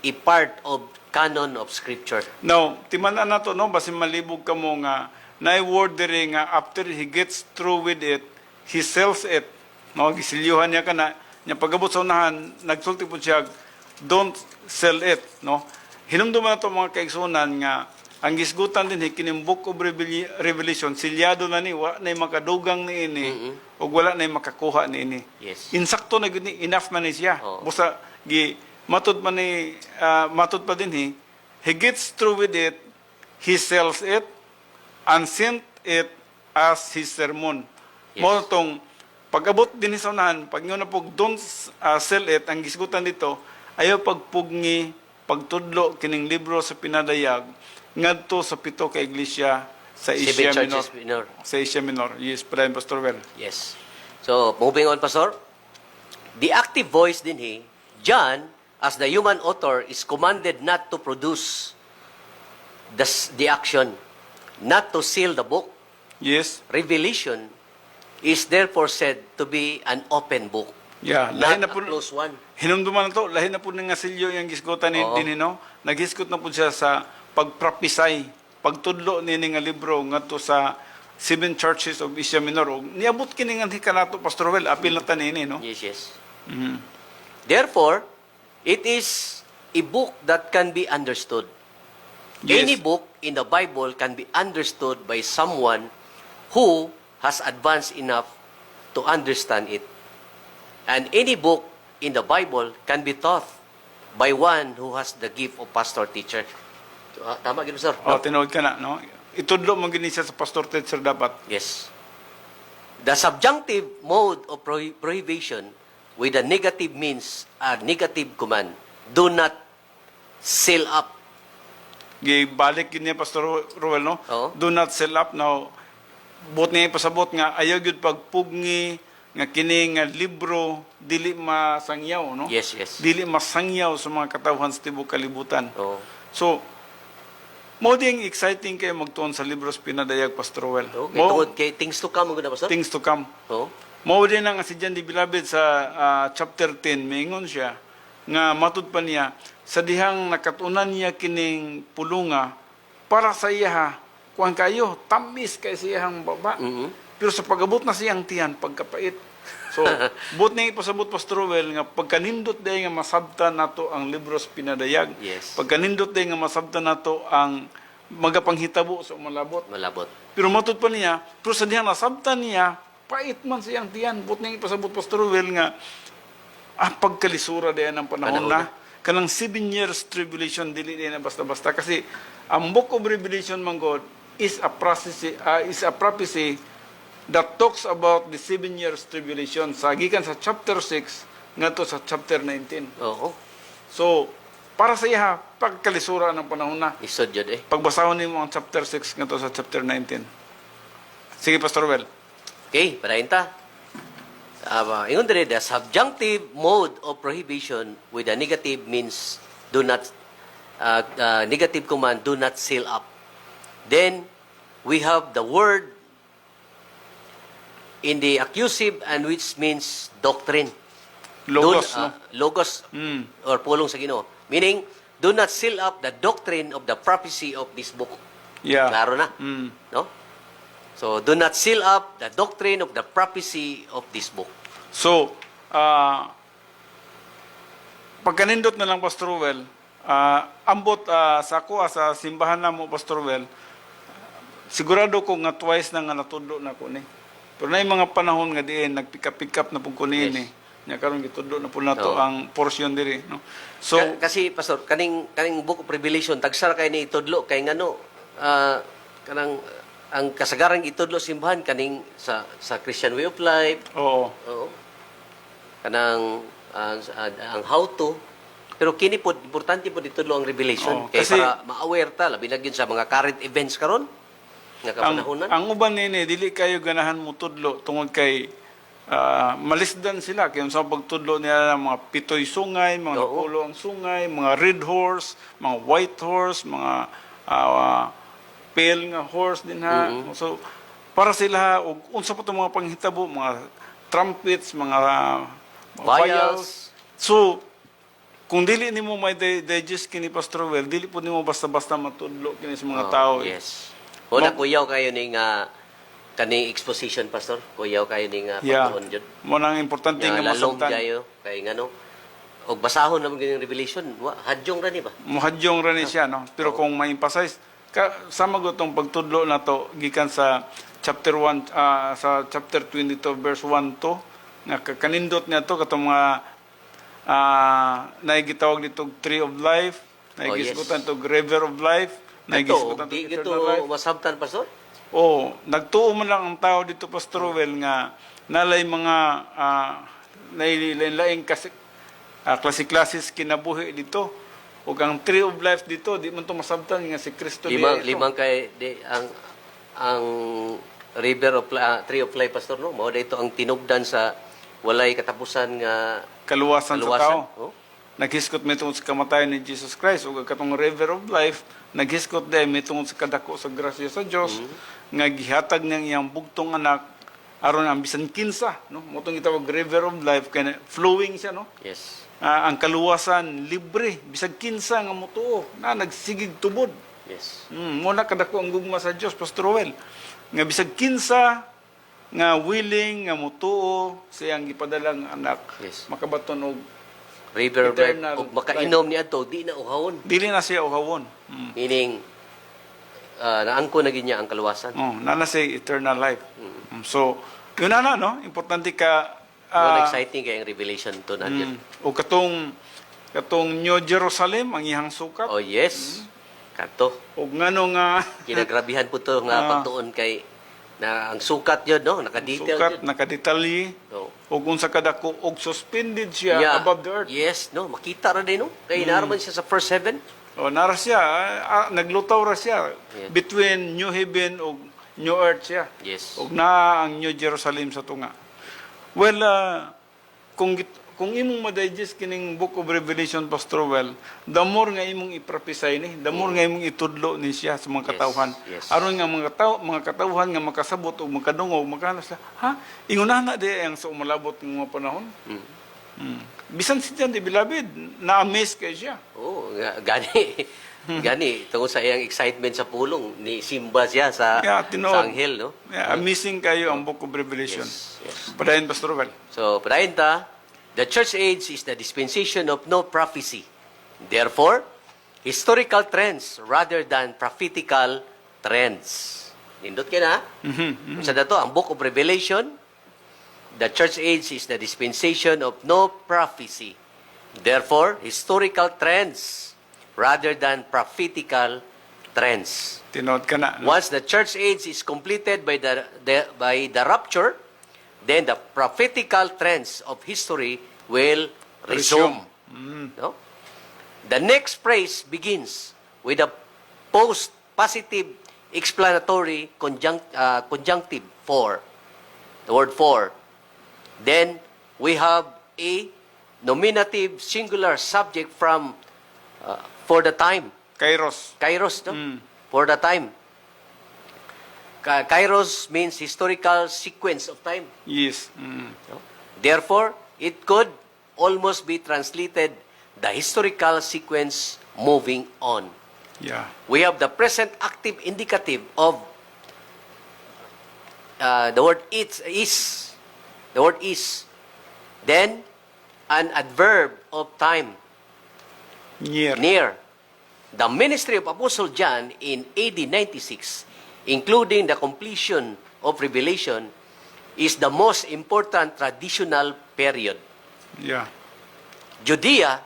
a part of canon of Scripture. Now, timan-an na to, no? Basin malibog ka mo nga, na-word diri nga, after he gets through with it, he sells it. No? Gisilyuhan niya ka na, niya pagabot sa unahan, nagsulti po siya, don't sell it. No? hinumduman na to mga kaigsunan nga ang gisgutan din kining Book of Revelation silyado na ni wa na makadugang ni ini ug wala na makakuha ni ini. Yes. Insakto na gud ni enough man ni siya. Oo. Busa gi matud man ni matud pa din he gets through with it, he sells it and sent it as his sermon. Yes. Mo tong pag-abot din sa unahan, pag nga na pog don't sell it, ang gisgutan dito, ayaw pagpugni, pagtudlo, kining libro sa pinadayag, ngadto sa pito ka iglesia sa Asia Seven Minor. churches minor. Sa Asia Minor. Yes, Brother Pastor Well. Yes. So, moving on, Pastor. The active voice din John, as the human author, is commanded not to produce the action, not to seal the book. Yes. Revelation is therefore said to be an open book, Yeah, not lahi na a po, closed one. hinumduman na to, lahi na po nga silyo yung gisgutan ni Oo. din naghisgot na po siya sa pagpropisay, pagtudlo ni nga libro ngadto sa 7 churches of Asia Minor. Og niabot kini nga kanato Pastor Well, apil na tanini, no? Yes, yes. Mhm. Therefore, it is a book that can be understood. Yes. Any book in the Bible can be understood by someone who has advanced enough to understand it. And any book in the Bible can be taught by one who has the gift of pastor-teacher. Tama gino, sir? Oh, tinuod ka na, no? Itudlo mo gini siya sa pastor teacher dapat. Yes. The subjunctive mode of prohibition with a negative means, a negative command, do not seal up. Gibalik yun niya Pastor Roel, no? Oo. Do not sell up now. Bot niya pasabot nga ayaw gyud pagpugni nga kini nga libro dili masangyaw, no? Yes, yes. Dili masangyaw sa mga katawhan sa tibuok kalibutan. Oh. So mo ding exciting kay magtuon sa libros pinadayag Pastor Roel. Okay, tungod kay things to come, mga pastor? Things to come. Oh. Mao din ang si John the Beloved sa chapter 10 mingon siya nga matud pa niya sa dihang nakatunan niya kining pulunga para sa iya kuan kayo tamis kay siyang baba. Pero sa pagabot na siyang tiyan pagkapait. So but ni pasabot Pastor Roel nga pagkanindot day nga masabtan nato ang libros pinadayag. Yes. Pagkanindot day nga masabtan nato ang magapanghitabo sa malabot. Malabot. Pero matud pa niya, pero sa dihang nasabtan niya, pait man siyang tiyan. But nang ipasabot Pastor Ruel nga, pagkalisura diyan ng panahon na, kanang 7 years tribulation, dili na basta-basta. Kasi, ang Book of Revelation, man God, is a prophecy that talks about the 7 years tribulation. Gikan sa chapter 6, nga to sa chapter 19. Oo. So, para sa iya, pagkalisura ng panahon na. Isod yun eh. Pagbasahon mo ang chapter 6 nga to sa chapter 19. Sige, Pastor Well. Okay, padayon ta. Ingon dire, the subjunctive mode of prohibition with a negative means do not, negative command, do not seal up. Then, we have the word in the accusive and which means doctrine. Logos, Do- no? Logos, or pulong sa Ginoo. Meaning, do not seal up the doctrine of the prophecy of this book. Yeah. Klaro na. Mm. No? So, do not seal up the doctrine of the prophecy of this book. So, pagkanindot na lang, Pastor Well, ambot sa ako, sa simbahan na mo, Pastor Well, sigurado ko nga twice na nga natudlo na ko ni. Pero na yung mga panahon nga diin, nagpick up na po ko ni Yes. Nya karon gitudlo na po nato Oo. ang portion diri, no? So, Kasi, Pastor, kaning book of Revelation, tagsar kay ni itudlo, kay ngano, kanang, ang kasagaran itudlo simbahan, kaning sa Christian way of life, oo. oo, kanang, ang how to, pero kini po, importante po ditudlo ang Revelation, Oo, kay kasi- para ma-aware ta, labi na gyud sa mga current events karon nga kapanahonan. Ang uban nini dili kayo ganahan mo tudlo tungod kay malisdan sila kay sa pagtudlo nila ng mga pitoy sungay, mga Oo. pulo ang sungay, mga red horse, mga white horse, mga pale nga horse din ha. So para sila og unsa pa tong mga panghitabo, mga trumpets, mga Vials. So kung dili nimo may digest kini Pastor Well, dili po nimo basta-basta matudlo kini sa mga tao. Yes. Una, kuyaw kayo ning kaning exposition, Pastor. Kuyaw kayo ning Yeah. pagtuon dyan. Mo nang importante nga Lalom masabtan. kayo, kay ngano, og basahon naman yung Revelation, hadyong ra ni ba? Muhadyong ra ni siya, no? Pero kung ma-emphasize, sama ko itong pagtudlo na to, gikan sa chapter 1, sa chapter 22, verse 1 to, nga kanindot niya to, katong mga naigitawag dito Tree of Life, naigisgutan to River of Life, naigisgutan to Di Eternal Life. gito masabtan, Pastor? Oo, nagtuo man lang ang tao dito, Pastor Rowell, nga nalay mga nailaing klase-klases kinabuhi dito. O ang Tree of Life dito, di man to masabtan nga si Kristo Limang kay ang River of Tree of Life, Pastor, no? Mao dito ang tinugdan sa walay katapusan nga kaluwasan sa tao. Oh? Naghiskot may tungod sa kamatayan ni Jesus Christ o katong River of Life, naghiskot din may tungod sa kadako sa grasya sa Dios nga gihatag niyang iyang bugtong anak aron ang bisan kinsa, no? Motong gitawag River of Life kay flowing siya, no? Yes. Ang kaluwasan libre bisag kinsa nga motuo na nagsigig tubod. Yes. Muna kadako ang gugma sa Dios, Pastor Rowell, nga bisag kinsa nga willing nga motuo sa iyang gipadalang anak, Yes. makabaton og River of Life. Eternal Ug makainom ni ato di na uhawon. dili na siya uhawon. Meaning naangko na gid niya ang kaluwasan. Nana siya eternal life. So, yun na, no? Importante ka Exciting kay ang Revelation to nandiyan. o katong New Jerusalem ang ihang sukat. Oh yes. Kanto. O ngano nga Kinagrabihan po to nga pagtuon kay na ang sukat yun, no? Naka-detail sukat yun. nakadetalye No. o kung sa kadako og suspended siya above the earth. Yes, no? Makita ra din, no? Kaya naaraman siya sa first heaven. O nara siya, naglutaw ra siya Yes. between New Heaven o New Earth siya. Yes. Og na ang New Jerusalem sa tunga. Well, kung imong ma-digest kining Book of Revelation, Pastor Well, the more nga imong iprophesy ni, the more nga imong itudlo ni siya sa mga katawhan. Yes. Aron nga mga katawhan nga makasabot o magkadungo o magkanas na, ingunana di ang sa umalabot ng mga panahon. Bisan si John the Beloved, na-amaze kay siya. Oh, gani. Gani, tungkol sa iyang excitement sa pulong, ni Simba siya sa anghel, no? Yeah, amazing kayo ang Book of Revelation. Yes. Padayon, Pastor Well. So, padayon ta, the church age is the dispensation of no prophecy. Therefore, historical trends rather than prophetical trends. Nindot ka na? Sa dato, ang Book of Revelation, the church age is the dispensation of no prophecy. Therefore, historical trends rather than prophetical trends. Tinod ka na. No? Once the church age is completed by the rapture, then the prophetical trends of history will resume. No? The next phrase begins with a post-positive explanatory conjunctive for. The word for. Then we have a nominative singular subject from for the time. Kairos. Kairos, no? For the time. Kairos means historical sequence of time. Yes. No? Therefore, it could almost be translated the historical sequence moving on. Yeah. We have the present active indicative of the word is. The word is. Then, an adverb of time. Near. The ministry of Apostle John in AD 96, including the completion of Revelation, is the most important traditional period. Yeah. Judea,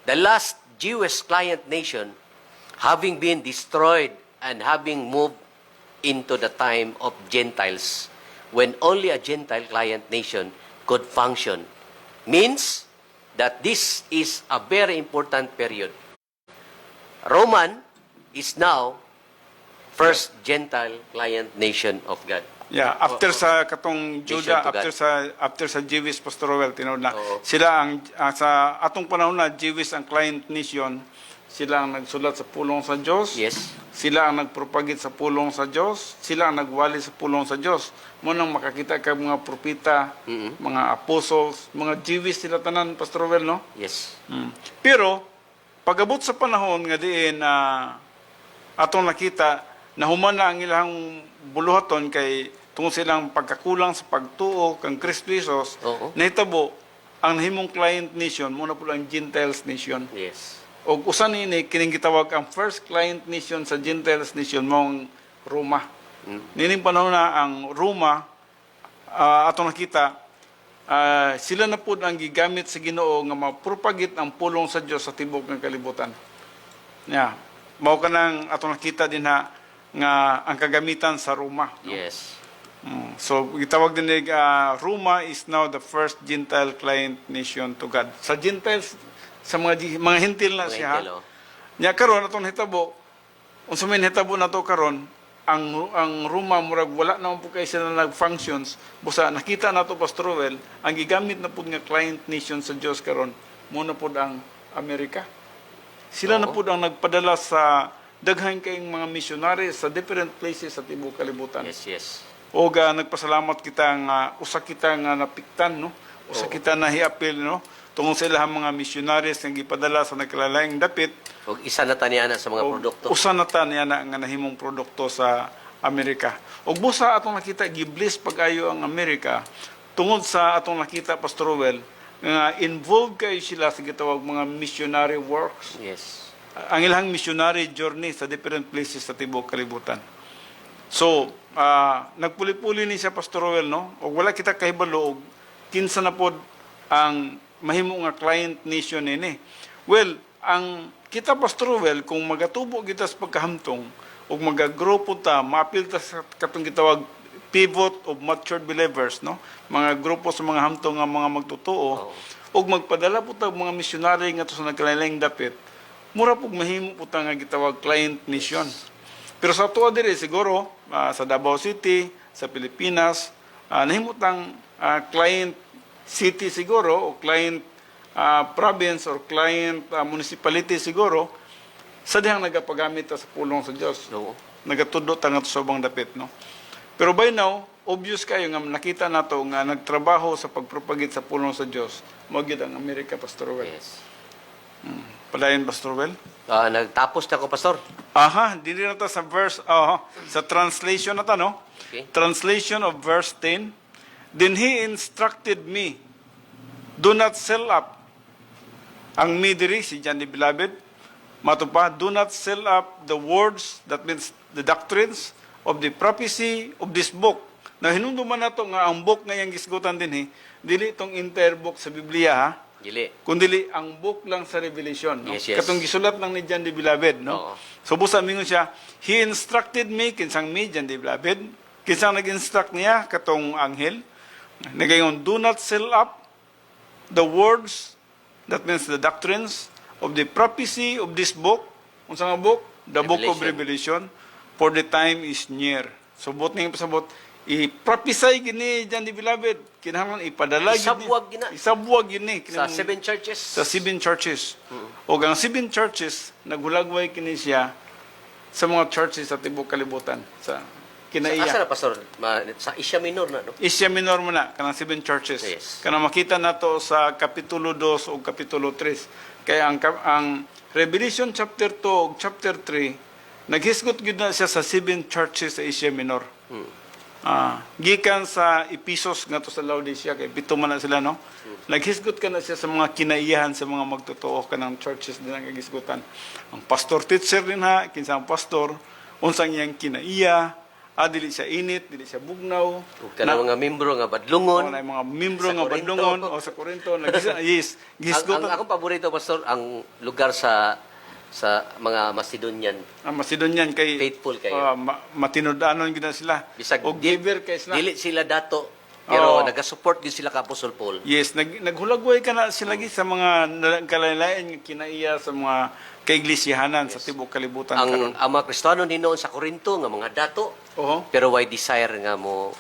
the last Jewish client nation, having been destroyed and having moved into the time of Gentiles, when only a Gentile client nation could function, means that this is a very important period. Roman is now first Gentile client nation of God. Yeah, after sa katong Juda, to God. after sa Jewish pastoral tinawag na Oo. sila ang sa atong panahon na Jewish ang client nation, sila ang nagsulat sa pulong sa Dios. Yes. Sila ang nagpropagate sa pulong sa Dios, sila ang nagwali sa pulong sa Dios. Mo nang makakita ka mga propeta, mga apostles, mga Jewish sila tanan, Pastor Well, no? Yes. Pero pagabot sa panahon nga diin na atong nakita na human na ang ilang buluhaton kay tungod silang pagkakulang sa pagtuo kang Kristo Jesus, Oo. nahitabo ang nahimong client nation muna po ang Gentiles nation. Yes. O usan ini kining gitawag ang first client nation sa Gentiles nation mong Roma. Nining panahon na ang Roma atong nakita sila na po ang gigamit sa Ginoo nga mapropagate ang pulong sa Dios sa tibok ng kalibutan. Yeah. Mao kanang atong nakita din nga ang kagamitan sa Roma. No? Yes. So, gitawag din Roma is now the first Gentile client nation to God. Sa Gentiles, sa mga Hintil na Mga siya. Hintil, oh. Nya karon atong hitabo, unsa man hitabo na to karon, ang Roma murag wala na po kay sila nag-functions. Busa nakita nato Pastor Roel, ang gigamit na pud nga client nation sa Dios karon, muna pud ang Amerika. Sila na pud ang nagpadala sa daghan kayong mga missionary sa different places sa tibuok kalibutan. Yes, yes. O nagpasalamat kita nga usa kita nga napiktan, no? Usa kita na hiapil, no? Tungod sa ilahang mga missionaries nga gipadala sa nagkalalayang dapit. Og isa na taniana sa mga produkto. Usa na ta niya na nga nahimong produkto sa Amerika. Og busa atong nakita gibliss pag-ayo ang Amerika tungod sa atong nakita Pastor Roel nga involved kayo sila sa gitawag mga missionary works. Yes. Ang ilang missionary journey sa different places sa tibuok kalibutan. So, nagpuli-puli ni siya Pastor Roel, no? O wala kita kahibalo og kinsa na pod ang mahimo nga client nation ini. Well, ang kita Pastor Roel kung magatubo kita sa pagkahamtong ug magagrow po ta, maapil ta sa katong gitawag pivot of matured believers, no? Mga grupo sa mga hamtong nga mga magtotoo ug magpadala po ta mga missionary nga to sa nagkalalayang dapit. Mura pug mahimo po ta nga gitawag client nation. Pero sa tuwa dire siguro sa Davao City, sa Pilipinas, nahimutang client city siguro o client province or client municipality siguro sa dihang nagapagamit sa pulong sa Dios. No. Nagatudot ang sa ubang dapit, no. Pero by now, obvious kayo nga nakita nato nga nagtrabaho sa pagpropagate sa pulong sa Dios. Mao gyud ang Amerika, Pastor Roel. Yes. Padayon, Pastor Roel. Nagtapos na ko, Pastor. Aha, dili na ta sa verse, sa translation na ta, no? Okay. Translation of verse 10. Then he instructed me, do not sell up. Ang me diri, si John the Beloved, mato pa, do not sell up the words, that means the doctrines of the prophecy of this book. Na hinumduman nato nga ang book nga yang gisgutan din, dili itong entire book sa Biblia, ha? Dili. Kundi ang book lang sa Revelation, no? Yes, yes. Katong gisulat lang ni John the Beloved, no? Oo. So busa mingon siya, he instructed me, kinsang me, John the Beloved, kinsang nag-instruct niya, katong anghel, nagayon, do not sell up the words, that means the doctrines, of the prophecy of this book, unsa nga book? The book of Revelation, for the time is near. So buot ning pasabot, i-prophesy gini John the Beloved, kinahanglan ipadala gini. Isabuwag gina. Isabuwag gini. Sa 7 churches. Sa 7 churches. O ang 7 churches, naghulagway kini siya sa mga churches sa tibuok kalibutan. Sa Asa kinaiya. na, Pastor? Sa Asia Minor na, no? Asia Minor mo na, kanang 7 churches. Yes. Kanang makita na to sa Kapitulo 2 o Kapitulo 3. Kaya ang Revelation chapter 2 o chapter 3, naghisgot gyud na siya sa 7 churches sa Asia Minor. Gikan sa Ephesus nga to sa Laodicea, kay pito man na sila, no? Naghisgot ka na siya sa mga kinaiyahan sa mga magtotoo kanang churches din ang kagisgutan. Ang pastor teacher din ha, kinsa ang pastor, unsang iyang kinaiya, dili siya init, dili siya bugnaw. Ug kanang mga membro nga badlungon. Na mga membro Sa nga Corinto. badlungon o sa Corinto, yes, Ang gisgutan. akong paborito, Pastor, ang lugar sa mga Macedonian. Ang Macedonian kay Faithful kayo. matinud-anon gyud na sila. Bisag og giver kay sila. Dili sila dato, pero Oo. nagasupport gyud sila ka Apostol Paul. Yes, naghulagway ka na sila sa mga kalalayan nga kinaiya sa mga kaiglesiyahanan sa tibuok kalibutan karon. Ang mga Kristiyano ninoon sa Corinto nga mga dato, Oho. pero why desire nga mo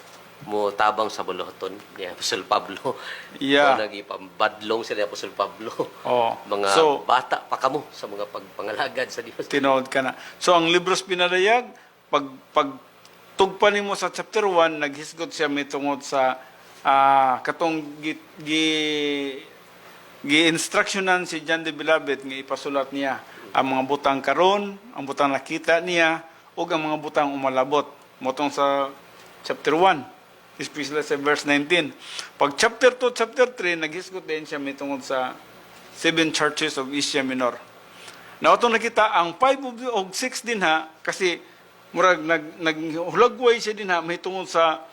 tabang sa buluhaton ni Apostol Pablo. Yeah. O nagipambadlong sila ni Apostol Pablo. Oh. Mga So, bata pa kamo sa mga pagpangalagad sa Dios. tinood ka na. So ang libros pinadayag pag tugpa nimo sa chapter 1 naghisgot siya mitungod sa katong gi-instructionan si John the Beloved nga ipasulat niya ang mga butang karon, ang butang nakita niya ug ang mga butang umalabot motong sa chapter 1. especially sa verse 19. Pag chapter 2, chapter 3, naghisgot din siya may tungod sa 7 churches of Asia Minor. Now, ito nakita, ang 5 o 6 din ha, kasi murag naghulagway siya din ha, may tungod sa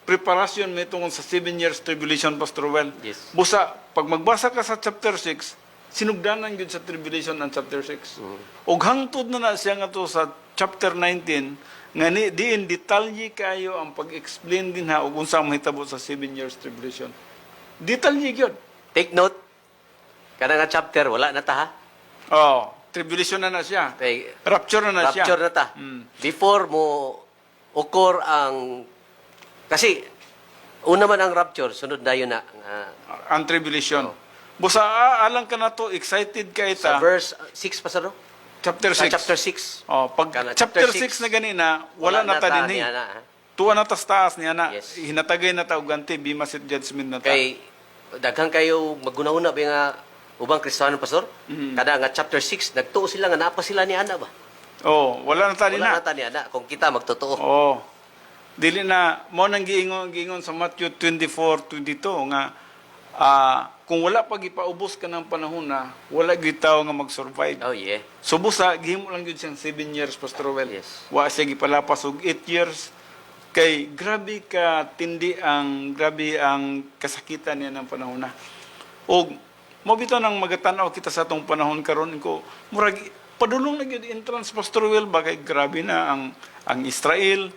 preparation, may tungod sa 7 years tribulation, Pastor Well. Yes. Busa, pag magbasa ka sa chapter 6, sinugdanan yun sa tribulation ng chapter 6. Og hangtod na siya nga to sa chapter 19, nga diin detalye kayo ang pag-explain din ha, og unsa ang mahitabo sa 7 years tribulation. Detalye yun. Take note, kada nga chapter, wala na ta ha. Oh, tribulation na siya. Okay. Rapture na siya. Rapture na ta. Before mo occur ang... Kasi, una man ang rapture, sunod na yun na. Ang tribulation. Busa, alang ka na to, excited ka Sa ita. verse 6 pa sa no? Chapter 6. Chapter 6. Oh, pag Kana, chapter chapter 6 na ganina, wala na ta din niya eh. na, ha? Tuwa na tas taas niya na. Yes. Hinatagay na ta og ganti, bimasit judgment na ta. Kay, daghang kayo maguna-una ba nga ubang Kristiyano, Pastor? Kada nga chapter 6, nagtuo sila nga napa sila ni Ana ba? Oh, wala na ta din Wala na. na ta ni Ana, kung kita magtotoo. Oh. Dili na mo nang giingon sa Matthew 24:22 nga kung wala pa gipaubos ka ng panahon na wala gyud tawo nga mag-survive. Oh, yeah. So busa gihimo lang gyud siyang 7 years, Pastor Well. Yes. Wa siya gipalapas og 8 years. Kay grabe ang kasakitan niya ng panahon na. Og mo bitaw nang magatanaw kita sa atong panahon karon ko murag padulong na gyud entrance, Pastor Well, bagay grabe na ang Israel.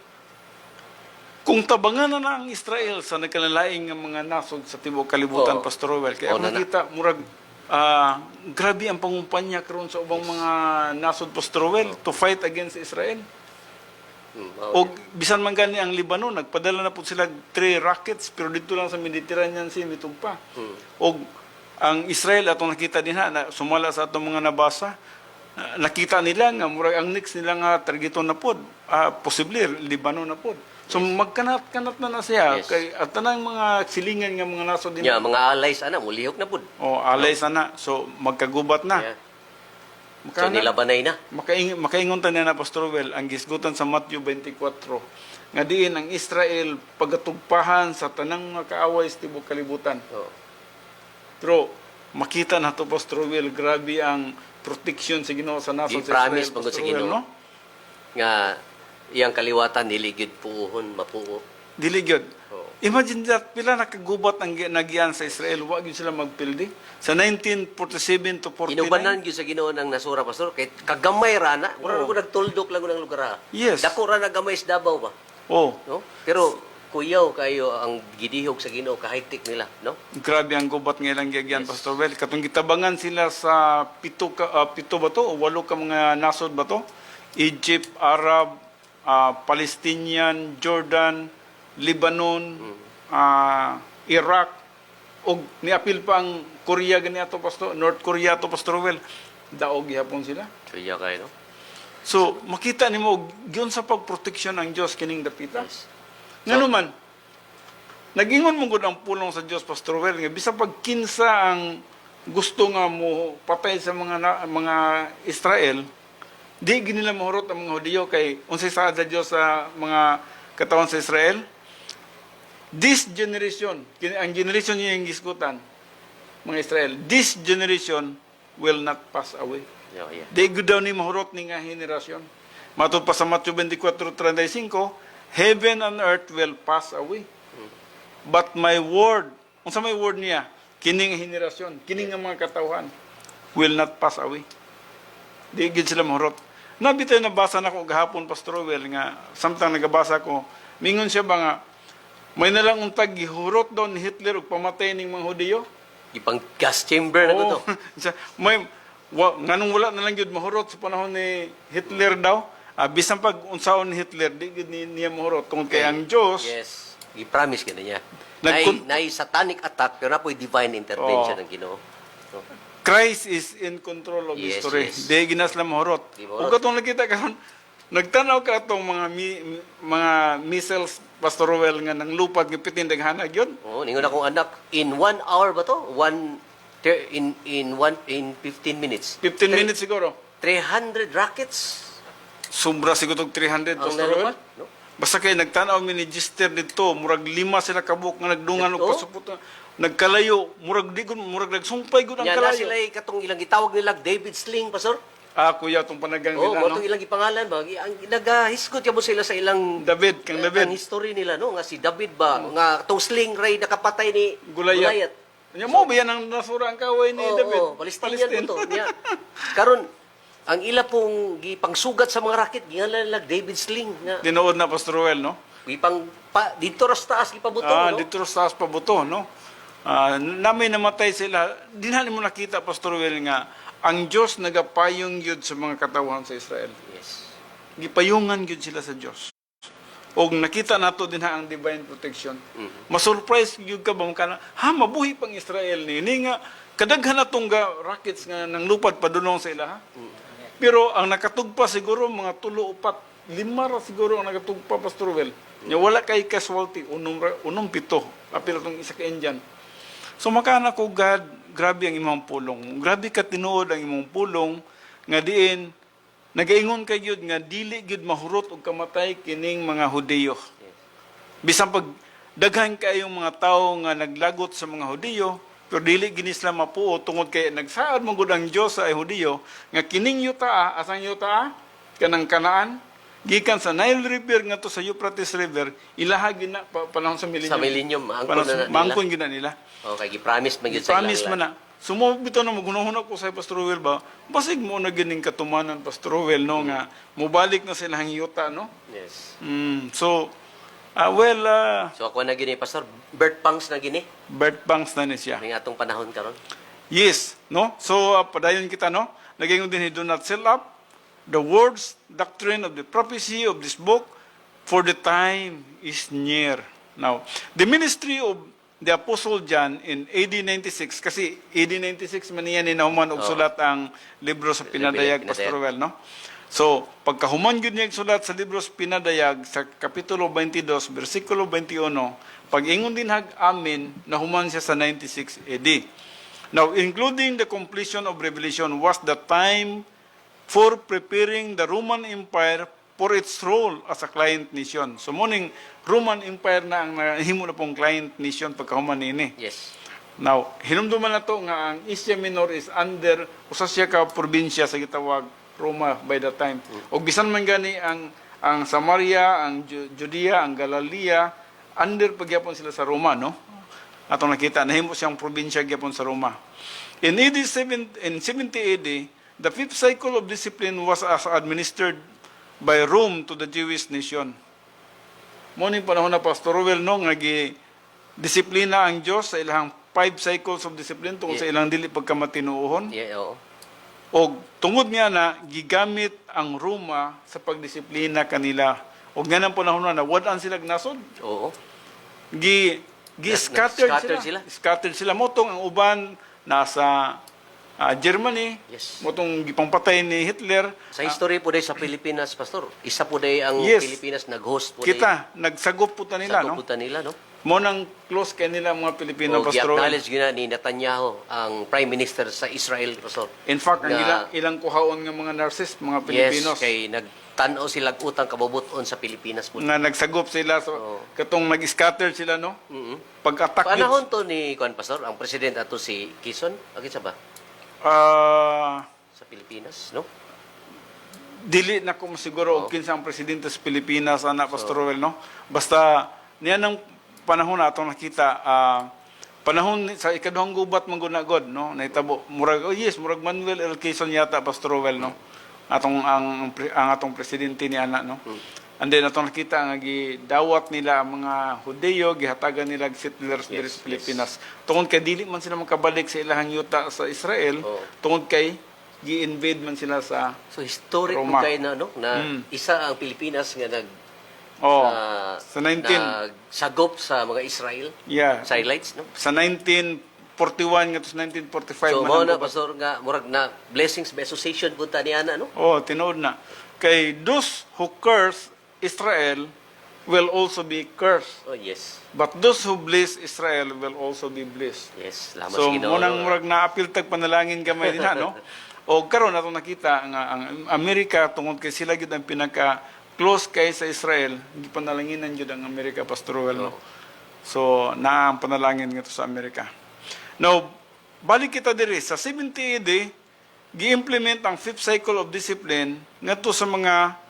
Kung tabangan na ang Israel sa nagkalalaing nga mga nasod sa tibuok kalibutan, Pastor Well, kaya makita murag grabe ang pangumpanya karon sa ubang mga nasod, Pastor Well, to fight against Israel. O bisan man gani ang Lebanon, nagpadala na po sila 3 rockets, pero dito lang sa Mediterranean Sea mitugpa. O ang Israel, atong nakita din ha, na sumala sa atong mga nabasa, nakita nila nga, murag ang next nila nga targeton na pod, posible, Lebanon na pod. So magkanat-kanat na siya, Yes. kay at tanang mga silingan nga mga nasod din. Yeah, mga allies, ana, mulihok na po. O alay sana, so magkagubat na. Yeah. So, nilabanay na. Makaingon ta niya na, Pastor Well, ang gisgutan sa Matthew 24, nga diin ang Israel pagatugpahan sa tanang mga kaaway sa tibuok kalibutan. Oh. Pero makita na to, Pastor Will, grabe ang protection sa Ginoo sa nasod sa I-promise Israel, pagod sa Pastor Ginoo. Will, no? Nga, iyang kaliwatan, niligid puuhon, mapuo. Dili gyud. Oo. Imagine that, pila nakagubat ang nagyan sa Israel, wa gyud sila magpildi. Sa 1947 to 49. Inubanan gyud sa Ginoo ng nasura, Pastor, kay kagamay ra na. Mura ko nagtuldok lang ng lugar ha. Yes. Dako ra na gamay sa Davao ba? Oh, No? Pero kuyaw kayo ang gidihog sa Ginoo ka-high-tech nila, no? grabe ang gubat nga ilang gyagyan, Pastor Will. Katong gitabangan sila sa pito ba to o 8 ka mga nasod ba to? Egypt, Arab, Palestinian, Jordan, Lebanon, Iraq, og niapil pa ang Korea ganiato, Pastor, North Korea to, Pastor Will. Daog gihapon sila. Kuya kayo, no? So, makita nimo giyon sa pagproteksyon ang Dios kining dapita. Yes. Ngano man, nagingon mo gud ang pulong sa Dios, Pastor Well, nga bisa pag kinsa ang gusto nga mo patay sa mga Israel, di ginila mahurot ang mga Hudiyo kay unsay saad sa Dios sa mga katawan sa Israel. This generation, ang generation niya yung gisgutan, mga Israel, this generation will not pass away. Yeah, yeah. Di gud daw ni mahurot ni nga henerasyon. Matod pa sa Matthew 24:35, heaven and earth will pass away. But my word, unsa may word niya? Kining henerasyon, kining nga mga katawhan will not pass away. Di gid sila mahurot. Nabitay nabasa na ko gahapon, Pastor Well, nga samtang nagabasa ko, mingon siya ba nga may nalang untag gihurot daw ni Hitler og pamatay ning mga Hudiyo. Ipang gas chamber na ko to. May nganong wala na lang gyud mahurot sa panahon ni Hitler daw. Bisan pag unsaon ni Hitler, di gyud niya mahurot tungod kay ang Dios. Yes. I-promise ka na niya. Nagkun- Nay satanic attack, pero napoy divine intervention ng Ginoo. No? Christ is in control of Yes, history. yes. Di ginas lang mahurot. Di mahurot. Ug katong nakita karon, nagtanaw ka atong mga missiles, Pastor Roel, nga nang lupad nga pitin daghanag yun. Oh, ningon akong anak in 1 hour ba to? In 15 minutes. 15 minutes siguro. 300 rockets Sobra siguro tog 300, ang Pastor Roel. nalupad, no? Basta kay nagtanaw mi ni Gister dito, murag 5 sila kabuk nga nagdungan og Dito? pasupot. Nagkalayo, murag digon, murag nagsumpay gud ang Yan na kalayo. sila katong ilang gitawag nila David Sling, Pastor. Kuya tong panagang Oh, nila mo no. ilang gipangalan ba? Ang nagahisgot mo sila sa ilang David, kang ang David. history nila no nga si David ba nga tong Sling ray nakapatay ni Gulayat. Nya mo ba yan ang nasura ang kaway ni David? Palestinian po to. Niya. Karon ang ila pong gipangsugat sa mga raket gingalan nila David Sling nga Tinuod na Pastor Ruel, no? gipang dito ras taas gipabuto no. Dito sa taas pa buto, no? Namay namatay sila. Di na mo nakita, Pastor Ruel, nga ang Diyos nagapayong yun sa mga katawan sa Israel. Yes. Gipayungan yun sila sa Diyos. O nakita nato din ang divine protection. Masurprise yun ka ba ka na, mabuhi pang Israel ni. Hindi nga, kadaghan na itong rockets nga nang lupad padulong sa ila, ha? Pero ang nakatugpa siguro, mga 3, 4, 5 ra siguro ang nakatugpa, Pastor Ruel. Nya wala kay casualty, unong 7. Apil itong isa ka Indian. So makana ko, God, grabe ang imong pulong. Grabe ka tinuod ang imong pulong, nga diin, nagaingon kayo nga dili gid mahurot og kamatay kining mga Hudiyo. Bisan pag daghan kayong mga tao nga naglagot sa mga Hudiyo, pero dili gini sila mapuo tungod kay nagsaad man gud ang Dios sa Hudiyo nga kining yuta, asang yuta? Kanang Kanaan, gikan sa Nile River ngadto sa Euphrates River, ilaha gina panahon sa millennium. Sa millennium, mangkon gina nila. Okay, gi-promise man gyud sa Promise man na. Sumubit na magunahunap ko sa Pastor Ruel ba, basig mo na gining katumanan, Pastor Ruel, no, nga, mubalik na silang yuta, no? Yes. So, So ako na gini Pastor, birth pangs na gini birth pangs na ni siya. ning atong panahon karon. Yes, no? So, padayon kita, no? Naging din, do not sell up the words, doctrine of the prophecy of this book, for the time is near. Now, the ministry of the Apostle John in AD 96, kasi AD 96 man niya ni nahuman og sulat ang libro sa Pinadayag, Pastor Ruel, no? So, pagkahuman yun niya sulat sa libro sa Pinadayag, sa Kapitulo 22, versikulo 21, pag-ingon din amin, nahuman siya sa 96 AD. Now, including the completion of Revelation was the time for preparing the Roman Empire for its role as a client nation. So, muning Roman Empire na ang nahimo na pong client nation pagkahuman ini. Yes. Now, hinumduman na to nga ang Asia Minor is under usa siya ka probinsya sa gitawag Roma by that time. Og bisan man gani ang Samaria, ang Judea, ang Galilea, under pagyapon sila sa Roma, no? Atong nakita nahimo siyang probinsya gyapon sa Roma. In 70 AD, the fifth cycle of discipline was as administered by Rome to the Jewish nation. Mo ni panahon na Pastor Ruel, no, nga disiplina ang Dios sa ilang 5 cycles of discipline tungkol sa ilang dili pagkamatinuohon. Yeah, oo. O tungod nga na gigamit ang Roma sa pagdisiplina kanila. O nga nang panahon na wadan sila nasod. Oo. Scattered sila. Scattered sila. Motong ang uban nasa Germany. Yes. Motong gipangpatay ni Hitler. Sa history po day sa Pilipinas, Pastor, isa po day ang Yes. Pilipinas nag-host po day. Kita, nagsagop po ta nila, Sa no? kuputan nila, no? Mo nang close kay nila mga Pilipino, O, Pastor. gi-acknowledge gina ni Netanyahu, ang Prime Minister sa Israel, Pastor. In fact, ang na- ilang kuhaon nga mga narcissist, mga Pilipinos. Yes, kay nagtanaw silang utang kabubuton sa Pilipinas po. Nga nagsagop sila. So, katong nag-scatter sila, no? Pag-attack yun. Panahon to ni Kuan Pastor, ang president ato si Quezon, sa ba? Sa Pilipinas, no? Dili na ko masiguro og kinsa ang presidente sa Pilipinas, anak Pastor Ruel, no? Basta niya ng panahon na atong nakita, panahon sa ikaduhang gubat mangunagod, no? Nahitabo murag murag Manuel L. Quezon yata, Pastor Ruel, no? Atong ang atong presidente ni ana, no? And then atong nakita nga gidawat nila ang mga Hudiyo, gihatagan nila settlers diri sa Pilipinas. Tungod kay dili man sila makabalik sa ilahang yuta sa Israel, tungod kay gi-invade man sila sa So historic Roma. mo kayo na, no? Na isa ang Pilipinas nga sa 19 nagsagop sa mga Israelites, no? sa 1941 nga to sa 1945 So man mao ang na gubat. Pastor nga murag na blessings by association punta ni ana, no? Tinuod na. Kay those who curse Israel will also be cursed. Oh, yes. But those who bless Israel will also be blessed. Yes, lamas So, Ginoo. munang murag naapil tag panalangin gamay din, no? O karon atong nakita nga ang Amerika tungod kay sila gyud ang pinaka close kay sa Israel, hindi panalanginan jud ang Amerika, Pastor Ruel. No? Oo. So, na ang panalangin nga to sa Amerika. Now, balik kita diri sa 70 AD, gi-implement ang fifth cycle of discipline ngadto sa mga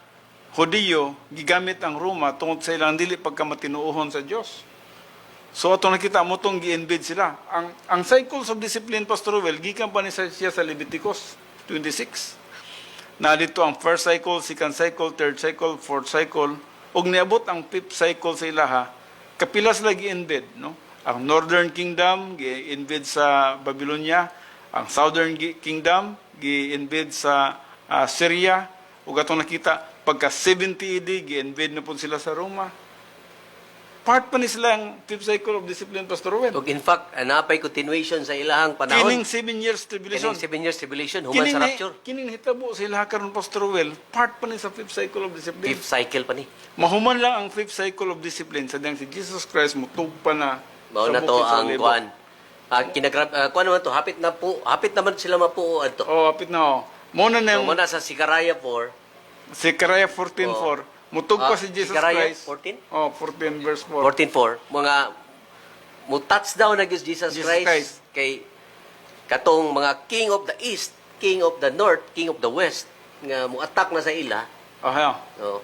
Hudiyo, gigamit ang Roma tungod sa ilang dili pagkamatinuohon sa Dios. So ato nakita mo tong gi-embed sila. Ang cycles of discipline, Pastor Ruel, gikan pa ni siya sa Leviticus 26. Na dito ang first cycle, second cycle, third cycle, fourth cycle, ug niabot ang fifth cycle sa ilaha, kapila sila gi-embed, no? Ang Northern Kingdom gi-embed sa Babylonia, ang Southern Kingdom gi-embed sa Syria, ug atong nakita pagka 70 AD gi-embed na po sila sa Roma. Part pa ni sila ang fifth cycle of discipline, Pastor Ruel. Ug in fact, napay continuation sa ilahang panahon. Kining 7 years tribulation. Kining 7 years tribulation, human sa rapture. Kining hitabo sa ilaha karon, Pastor Ruel, part pa ni sa fifth cycle of discipline. Fifth cycle pa ni. Mahuman lang ang fifth cycle of discipline sa diyang si Jesus Christ mutug pa na Mao sa na to bukid sa ang Olivo. kuan. Kuan naman to, hapit naman sila mapuuan to. Oh, apit na oh. Muna na So, yung muna sa Sicaraya 4, Zechariah 14:4. Mutug pa si Jesus Sicaraya Christ. 14? Oh, 14 verse 4. 14:4, mga touchdown na Jesus Jesus Christ, Christ. kay katong mga king of the east, king of the north, king of the west nga mo attack na sa ila. Oh, yeah. No.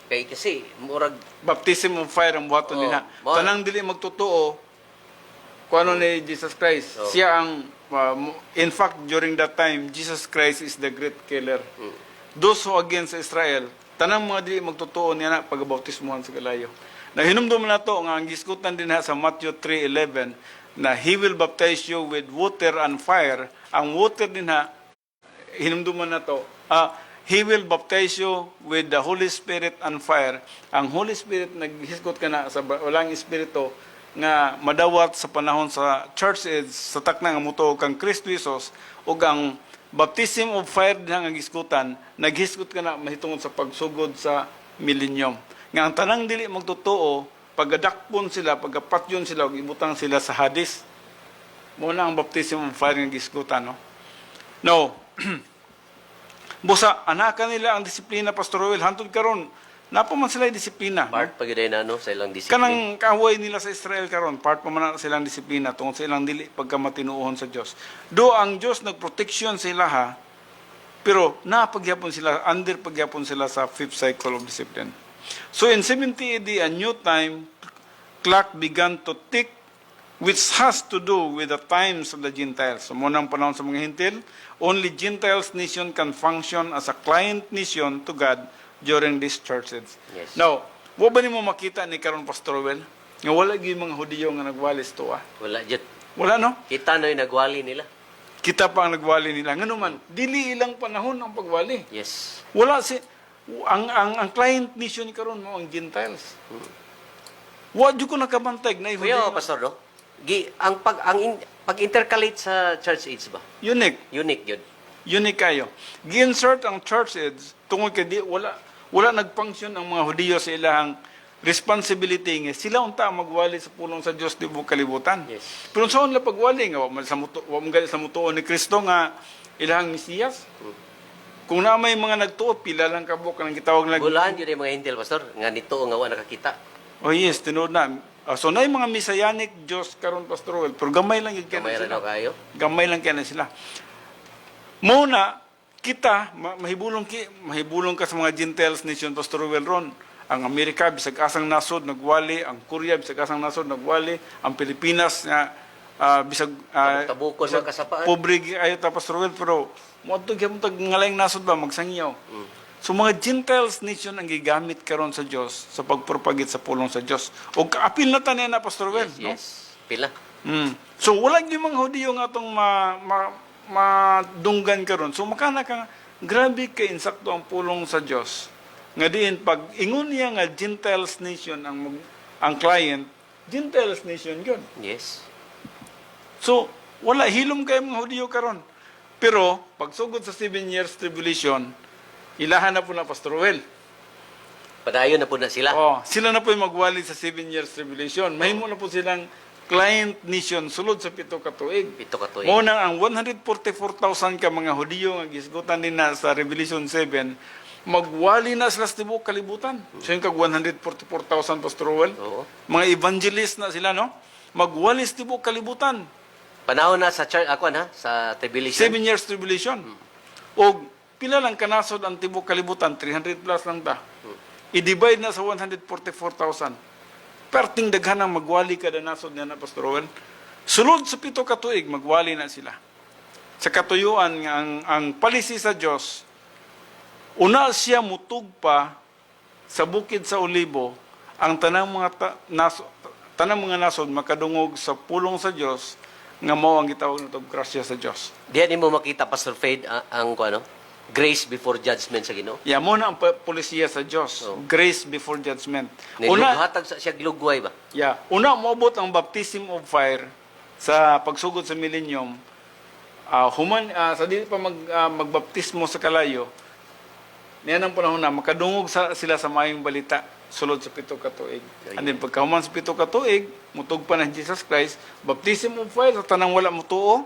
Kay kasi murag Baptism of fire ang buhaton Oh, nila. mao- Tanang dili magtotoo kung ano ni Jesus Christ. Oh. Siya ang in fact during that time Jesus Christ is the great killer. Those who against Israel, tanang mga dili magtotoo niya na pagbautismohan sa kalayo. Na hinumdum na to nga ang giskutan din ha sa Matthew 3:11 na he will baptize you with water and fire. Ang water din ha hinumduman na to. He will baptize you with the Holy Spirit and fire. Ang Holy Spirit naghisgot ka na sa walang espiritu nga madawat sa panahon sa church age sa takna nga mutuo kang Kristo Jesus ug ang baptism of fire din ang gisgutan naghisgot ka na mahitungod sa pagsugod sa millennium. Nga ang tanang dili magtotoo paggadakpon sila, pagapatyon sila ug ibutang sila sa Hades. Mo na ang baptism of fire nga gisgutan, no? No. Busa, anakan nila ang disiplina, Pastor Roel. Hantod karon, napaman sila yung disiplina. part pagid na sa ilang discipline. Kanang kaaway nila sa Israel karon, part pa man na silang disiplina tungkol sa ilang dili pagkamatinuohon sa Dios. Do ang Dios nagproteksyon sa ilaha, pero napagyapon sila, under pagyapon sila sa fifth cycle of discipline. So in 70 AD, a new time clock began to tick, which has to do with the times of the Gentiles. So munang panahon sa mga Hintil, only Gentiles nation can function as a client nation to God during these churches. Yes. Now, wa ba nimo makita ni karon Pastor Well, nga wala gyud mga Hudiyo nga nagwalis to Wala jud. Wala no? Kita na yung nagwali nila. Kita pa ang nagwali nila. Ngano man, dili ilang panahon ang pagwali. Yes. Wala si ang client nation karon mo ang Gentiles. Wa jud ko nakabantay na Kuya, pastor, no? Pag-intercalate sa church age ba? unique. Unique yun. Unique kayo. Gi-insert ang church age tungod kay di wala nag-function ang mga Hudiyo sa ilahang responsibility nga sila unta ang magwali sa pulong sa Dios tibuok kalibutan. Yes. Pero sa unla pagwali nga wa man sa mutuo ni Kristo nga ilahang Mesiyas. Kung na may mga nagtuo pila lang kabuk kanang gitawag lang. Bulahan yun yung mga hintil, pastor. Nga nito nga wa nakakita. Oh yes, tinuod na. So na yung mga Messianic Diyos karon Pastor Roel, pero gamay lang yung Kamay sila. na kayo. Gamay lang kaya sila. Muna, kita, mahibulong ka sa mga Gentiles nation, Pastor Roel ron. Ang Amerika, bisag asang nasod, nagwali. Ang Korea, bisag asang nasod, nagwali. Ang Pilipinas, bisag Tabukon mga kasapaan. pobre ayo ta Pastor Roel, pero moadto gyud tag ngalayng nasod ba magsangyaw. So mga Gentiles nation ang gigamit karon sa Dios sa pagpropagate sa pulong sa Dios. O kaapil na tanan na Pastor Well, no? Yes. Pila. So wala gyud mga Hudiyo nga atong madunggan karon. So makana ka grabe kay insakto ang pulong sa Dios. Nga diin pag ingon niya nga Gentiles nation ang client, Gentiles nation gyud. Yes. So wala hilom kay mga Hudiyo karon. Pero pagsugod sa 7 years tribulation, ilahan na po na Pastor Well. Padayon na po na sila. Sila na po yung magwali sa 7 years tribulation. Mahimo na po silang client nation sulod sa 7 ka tuig. Pito ka to. Mo nang ang 144,000 ka mga Hudiyo nga gisgutan din na sa Revelation 7 magwali na sila sa tibuok kalibutan. So yung kag 144,000 Pastor Rowell. Oo. Mga evangelist na sila, no? Magwali sa tibuok kalibutan. Panahon na sa church, ako na, sa tribulation. 7 years tribulation. O pila lang kanasod ang tibuok kalibutan, 300 plus lang ta. I-divide na sa 144,000. Perting daghan ang magwali kada nasod niya na, Pastor Rowell. Sulod sa 7 ka tuig, magwali na sila. Sa katuyuan nga ang palisi sa Dios, una siya mutug pa sa bukid sa Olibo, ang tanang mga nasod makadungog sa pulong sa Dios nga mao ang gitawag natong grasya sa Dios. Diyan mo makita, Pastor Fred, ang ano, grace before judgment sa Ginoo. Ya mo na ang polisiya sa Dios, Oh. grace before judgment. Nilughatag sa siya glugway ba? Una moabot ang baptism of fire sa pagsugod sa millennium. Sa dili pa magbaptismo sa kalayo, niyan ang panahon na makadungog sila sa mayong balita sulod sa 7 ka tuig. And then pagkahuman sa 7 ka tuig, mutug pa ng Jesus Christ, baptism of fire sa tanang wala mutuo,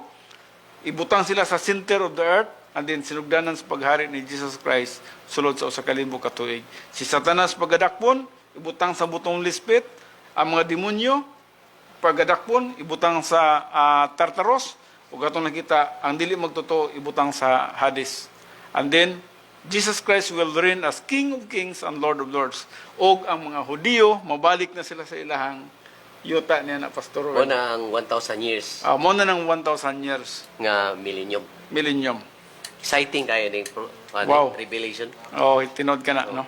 ibutang sila sa center of the earth, and then sinugdanan sa paghari ni Jesus Christ sulod sa 1,000 ka tuig. Si Satanas pagadakpon, ibutang sa butong lispit, ang mga demonyo pagadakpon, ibutang sa Tartaros, ug atong nakita ang dili magtotoo ibutang sa Hades. And then Jesus Christ will reign as King of Kings and Lord of Lords. Og ang mga Hudiyo mabalik na sila sa ilahang yuta niya na Pastor. O na ang 1,000 years Mo na ng 1,000 years nga millennium. millennium. Exciting kayo ng Wow. revelation. Tinod ka na, no?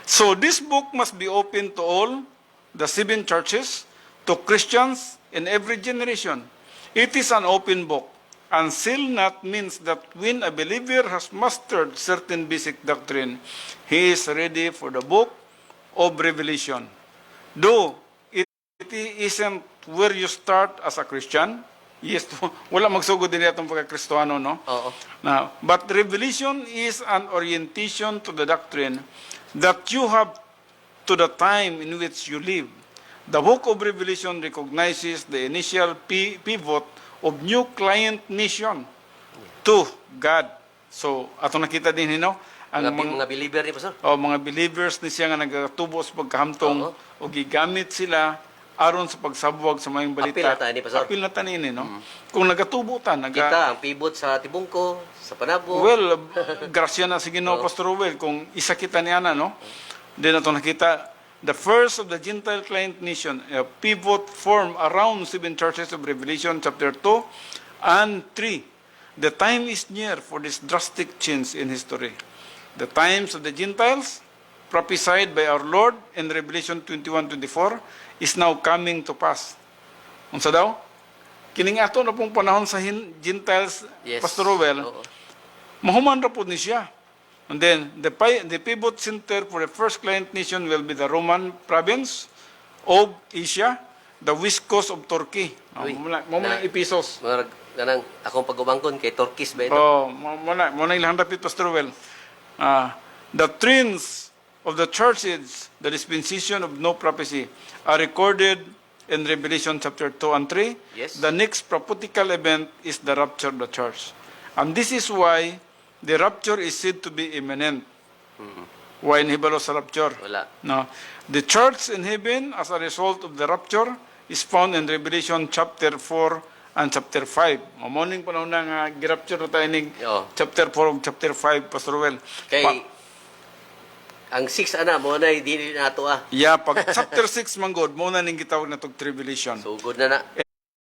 So this book must be open to all the 7 churches, to Christians in every generation. It is an open book. And seal not means that when a believer has mastered certain basic doctrine, he is ready for the book of Revelation. Though it isn't where you start as a Christian, yes, wala magsugod din itong pagka-Kristiyano, no? Oo. Now, but Revelation is an orientation to the doctrine that you have to the time in which you live. The book of Revelation recognizes the initial pivot of new client nation to God. So, ato nakita din, ang Mga believer ni Pastor. mga believers ni siya nga nagatubo sa pagkahamtong o gigamit sila aron sa pagsabwag sa mayong balita. Apil na tayo ni Pastor. Apil na tayo ni, no? Kung nagatubo ta, Kita ang pivot sa Tibungko, sa Panabo. Well, grasya na si Ginoo, Pastor Rowell, kung isa kita niya na, no? Then ato nakita, the first of the Gentile client nation, a pivot formed around 7 churches of Revelation chapter 2 and 3. The time is near for this drastic change in history. The times of the Gentiles, prophesied by our Lord in Revelation 21:24, is now coming to pass. Unsa daw? Kining ato na pong panahon sa Gentiles, Yes. Pastor Rowell, Oo. mahuman ra po ni siya. And then, the pivot center for the first client nation will be the Roman province of Asia, the west coast of Turkey. Uy, Muna Ephesus. Mga ganang akong pag-umangkon kay Turkish ba ito? Muna ilang dapit, Pastor Well. The trends of the churches, the dispensation of no prophecy, are recorded in Revelation chapter 2 and 3. Yes. The next prophetical event is the rapture of the church. And this is why the rapture is said to be imminent. Why inhibalo sa rapture? Wala. No. The church in heaven as a result of the rapture is found in Revelation chapter 4 and chapter 5. Mamuning panahon na nga girapture na tayo ning Oo. chapter 4 ug chapter 5, Pastor Well. Kay ang 6 mo na dili na ato Pag chapter 6 manggod, mo na ning gitawag na tog tribulation. So good na.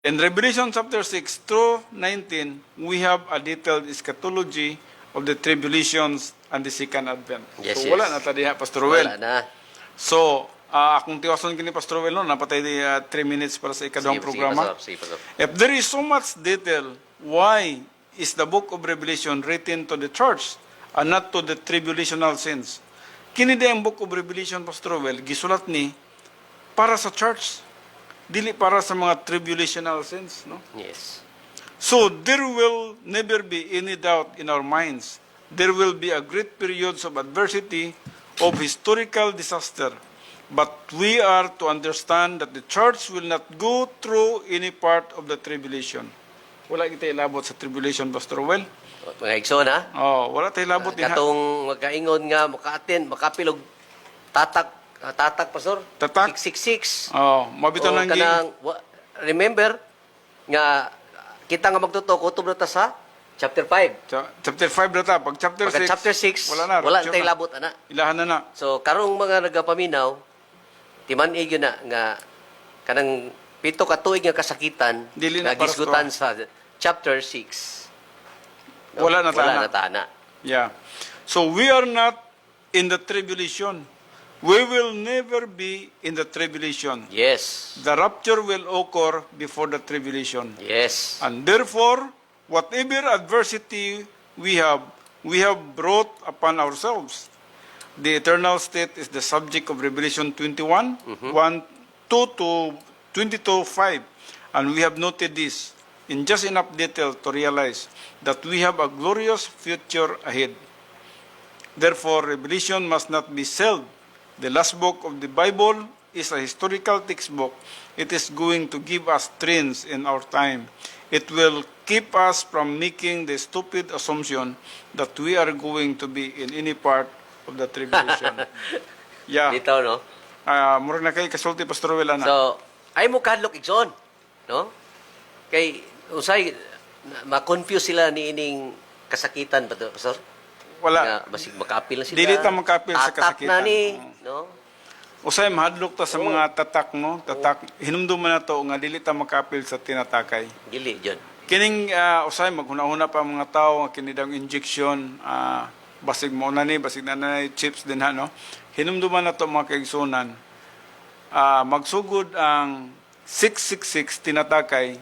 In Revelation chapter 6 through 19, we have a detailed eschatology of the tribulations and the second advent. Yes, So yes. wala na ta diha, Pastor Well. Wala na. So, akong tiwason kini Pastor Well, no, napatay di 3 minutes para sa ikadawang programa. Sige, Pastor. If there is so much detail, why is the book of Revelation written to the church and not to the tribulational saints? Kini di ang book of Revelation, Pastor Well, gisulat ni para sa church, dili para sa mga tribulational saints, no? Yes. So there will never be any doubt in our minds. There will be a great periods of adversity, of historical disaster. But we are to understand that the church will not go through any part of the tribulation. Wala kita ilabot sa tribulation, Pastor Well. Mga igsoon ha. Oh, wala tay labot dinha. Katong magkaingon nga maka-attend, makapilog tatak pastor. Tatak? 666. Oh, mabitaw O nang kanang remember nga kita nga magtutok kutob na ta sa chapter 5. chapter 5 na ta. Pag chapter 6, Pagka chapter 6, wala na. wala rapture tay na. labot ana. Ilahan na na. So karong mga nagapaminaw, timan-ig yun na nga kanang pito ka tuig nga kasakitan Dili na nga para gisgutan sa chapter 6. Wala na Wala tana. na tana. Yeah. So we are not in the tribulation. We will never be in the tribulation. Yes. The rapture will occur before the tribulation. Yes. And therefore, whatever adversity we have brought upon ourselves. The eternal state is the subject of Revelation 21, 1, 2 to 22, 5. And we have noted this in just enough detail to realize that we have a glorious future ahead. Therefore, Revelation must not be shelved. The last book of the Bible is a historical textbook. It is going to give us trends in our time. It will keep us from making the stupid assumption that we are going to be in any part of the tribulation. Yeah. Dito, no? Murag na kay kasulti Pastor Will ana. So, ay mo kadlok igsoon, no? Kay usay ma-confuse sila ni ining kasakitan ba to, pastor? Wala. Nga, basig makaapil na sila. Dili ta makapil sa Tatak kasakitan. na ni, no? Usay mahadlok ta sa mga tatak, no? Tatak. Hinumduman na to nga dili ta makapil sa tinatakay. Dili John. Kining usay maghuna-huna pa mga tao nga kinidang injection basig mo na ni basig na chips din ha no. Hinumduman na to mga kaigsunan. Magsugod ang 666 tinatakay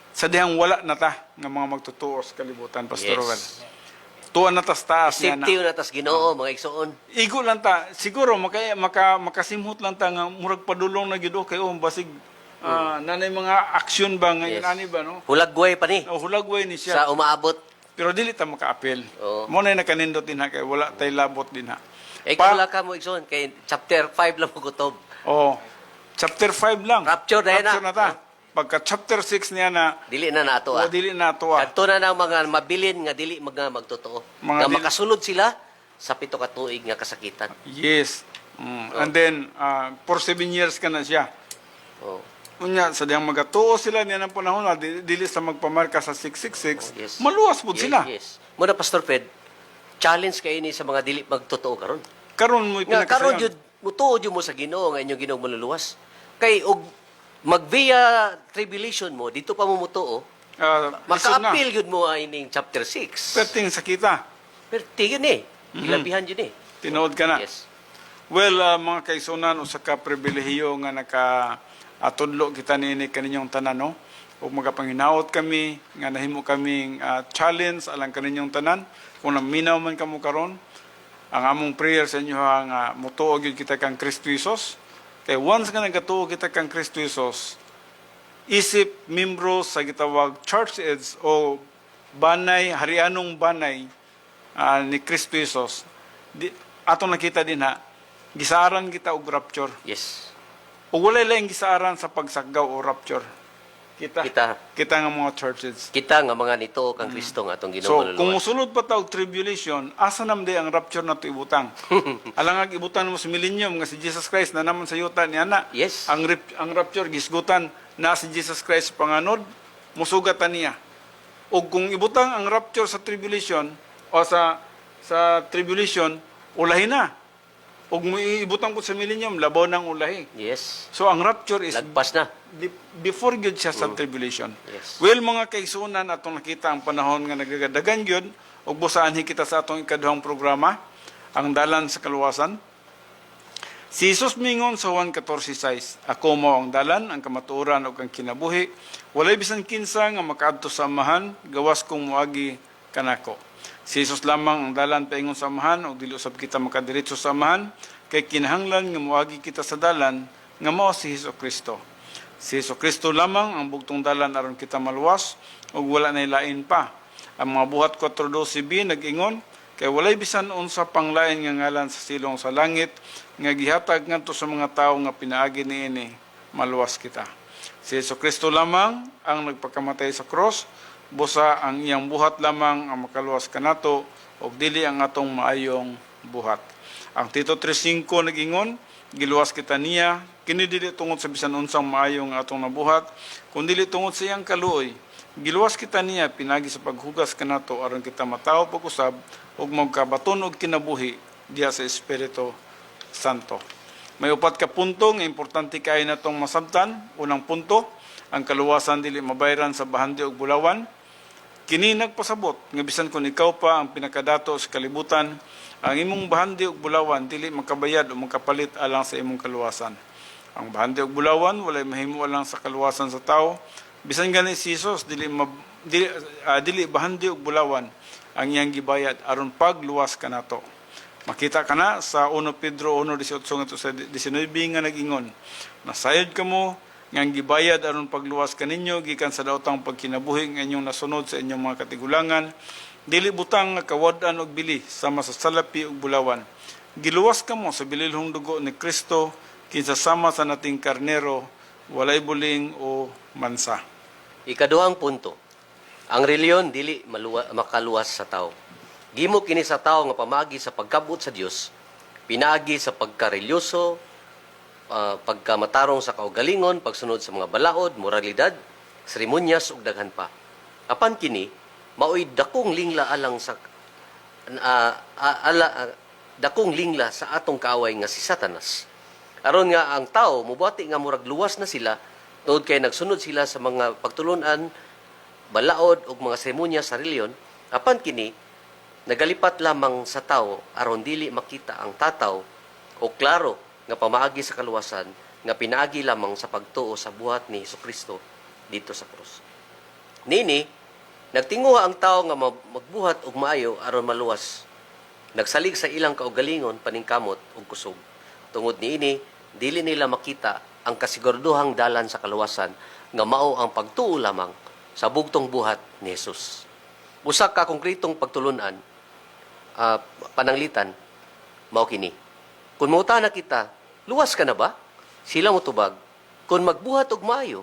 sa dihang wala na ta nga mga magtutuo sa kalibutan Pastor Rowan. Tuwa na tas taas niya na. Safety na tas Ginoo mga igsoon. Igo lang ta, siguro makasimhot lang ta nga murag padulong na gid kay basig nanay mga aksyon ba ngayon Yes. ani ba no? Hulagway pa ni Hulagway ni siya. sa umaabot. Pero dili ta maka-appeal. Oo. Mo na nakanindot din ha kay wala tay labot din ha. Wala ka mo igsoon kay chapter 5 lang mo kutob. Oh. Chapter 5 lang. Rapture na yan Rapture na. na ta. Pagka chapter 6 niya na Dili na nato dili na to Kadto na ng mga mabilin nga dili magtotoo. Mga Nga dili- makasulod sila sa pito ka tuig nga kasakitan. Yes. And then for 7 years ka na siya. Oh. Unya sa diyang magatuo sila niya ng panahon na dili sa magpamarka sa 666. Yes. Maluwas po sila. Yes. Muna Pastor Fred, challenge kayo ni sa mga dili magtotoo karon. Karon mo Nga karon pinakasayon. jud mutuo jud mo sa Ginoo nga inyong Ginoo maluluwas. Kay og mag-via tribulation mo dito pa mo mutuo, Lisod na. maka-appeal yun mo ay ning chapter 6. Perting sakita. Pero yun eh. Ilabihan yun eh. Tinood ka na. Yes. Well, mga kaisunan, usa ka pribilehiyo nga naka-atudlo kita ni kaninyong tanan, no? O magapanginaot kami, nga nahimo kaming challenge alang kaninyong tanan. Kung naminaw man kamo karon, ang among prayer sa inyo nga mutuo gyud kita kang Kristo Jesus. Kay once nga nagatuo kita kang Kristo Jesus, isip membro sa gitawag church aids o banay, harianong banay ni Kristo Jesus. Atong nakita din ha, gisaaran kita og rapture. Yes. O wala lang gisaaran sa pagsaggaw o rapture. Kita nga mga churches. Kita nga mga nito kang Kristo nga atong Ginoo So, kung maluluwas. musulod pa tawag tribulation, asa namday ang rapture na ito ibutang? Alangag ibutang mo sa millennium nga si Jesus Christ na naman sa yuta niya na. Yes. Ang rapture, gisgutan na si Jesus Christ panganod, musugatan niya. O kung ibutang ang rapture sa tribulation, o sa tribulation, ulahi na. O kung ibutang ko sa millennium, labaw ng ulahi. Yes. So, ang rapture is Lagpas na. before gyud siya sa tribulation. Yes. Well, mga kaigsunan, atong nakita ang panahon nga nagagadagan gyud ug busahan kita sa atong ikaduhang programa, ang dalan sa kaluwasan. Si Jesus mingon sa Juan 14:6, ako mao ang dalan, ang kamatuoran ug ang kinabuhi. Walay bisan kinsa nga makaadto sa amahan, gawas kong moagi kanako. Si Jesus lamang ang dalan paingon sa amahan ug dili usab kita makadiretso sa amahan, kay kinahanglan nga moagi kita sa dalan nga mao si Hesukristo. Si Hesukristo lamang ang bugtong dalan aron kita maluwas ug wala nay lain pa. Ang mga buhat 4:12b nag-ingon kay walay bisan unsa pang lain nga ngalan sa silong sa langit nga gihatag ngadto sa mga tawo nga pinaagi niini maluwas kita. Si Hesukristo lamang ang nagpakamatay sa cross busa ang iyang buhat lamang ang makaluwas kanato ug dili ang atong maayong buhat. Ang Tito 3:5 nagingon, giluwas kita niya kini dili tungod sa bisan unsang maayong atong nabuhat, kundi dili tungod sa iyang kaluoy. Giluwas kita niya pinagi sa paghugas kanato aron kita matawo pag-usab ug magkabaton og kinabuhi diha sa Espiritu Santo. May upat ka punto nga importante kay natong masabtan. Unang punto, ang kaluwasan dili mabayran sa bahandi ug bulawan. Kini nagpasabot nga bisan kung ikaw pa ang pinakadato sa kalibutan, ang imong bahandi ug bulawan dili makabayad o makapalit alang sa imong kaluwasan. Ang bahandi ug bulawan walay mahimo alang sa kaluwasan sa tao. Bisan gani si Jesus dili bahandi ug bulawan ang iyang gibayad aron pagluwas kanato. Makita ka na sa 1 Pedro 1:18 ngadto sa 19 nga nag-ingon, nasayod kamo nga ang gibayad aron pagluwas kaninyo gikan sa daotang pagkinabuhi nga inyong nasunod sa inyong mga katigulangan, dili butang nga kawad-an og bili sama sa salapi ug bulawan. Giluwas kamo sa bililhong dugo ni Kristo kinsa sama sa nating karnero, walay buling o mansa. Ikaduhang punto, ang reliyon dili makaluwas sa tao. Gimo kini sa tao nga pamagi sa pagkabut sa Dios, pinaagi sa pagkarelyoso, pagkamatarong sa kaugalingon, pagsunod sa mga balaod, moralidad, seremonyas ug daghan pa. Apan kini maoy dakong lingla alang sa dakong lingla sa atong kaaway nga si Satanas. Aron nga ang tao mubuati nga murag luwas na sila tungod kay nagsunod sila sa mga pagtulunan, balaod ug mga seremonya sa reliyon. Apan kini nagalipat lamang sa tao aron dili makita ang tataw o klaro nga pamaagi sa kaluwasan nga pinaagi lamang sa pagtuo sa buhat ni Hesukristo dito sa krus. Nini, nagtinguha ang tao nga magbuhat og maayo aron maluwas. Nagsalig sa ilang kaugalingon, paningkamot ug kusog. Tungod niini, dili nila makita ang kasiguraduhang dalan sa kaluwasan nga mao ang pagtuo lamang sa bugtong buhat ni Jesus. Usa ka konkretong pagtulunan pananglitan mao kini. Kung mauta na kita, luwas ka na ba? Sila mo tubag, kung magbuhat og maayo,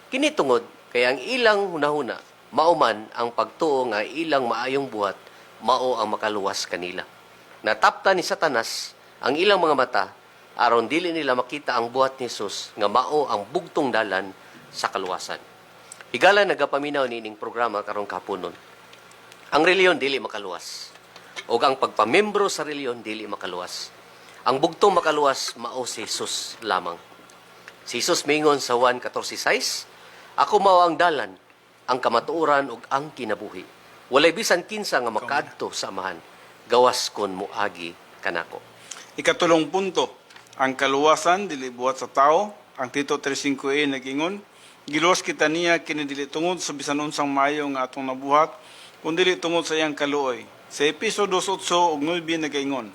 kini tungod kay ang ilang hunahuna mao man ang pagtuo nga ilang maayong buhat, mao ang makaluwas kanila. Natapta ni Satanas ang ilang mga mata aron dili nila makita ang buhat ni Jesus nga mao ang bugtong dalan sa kaluwasan. Higala nagapaminaw nining programa karong kapunon. Ang reliyon dili makaluwas. O ang pagpamembro sa reliyon dili makaluwas. Ang bugtong makaluwas mao si Jesus lamang. Si Jesus mingon sa Juan 14:6, ako mao ang dalan, ang kamatuoran ug ang kinabuhi. Walay bisan kinsa nga makaadto sa amahan. Gawas kon moagi kanako. Ikatulong punto, ang kaluwasan dili buhat sa tao. Ang Tito 3:5 nagingon, giluwas kita niya kini dili tungod sa bisan unsang maayo nga atong nabuhat, kundi dili tungod sa iyang kaluoy. Sa Episo 2:8 ug 9 nagaingon,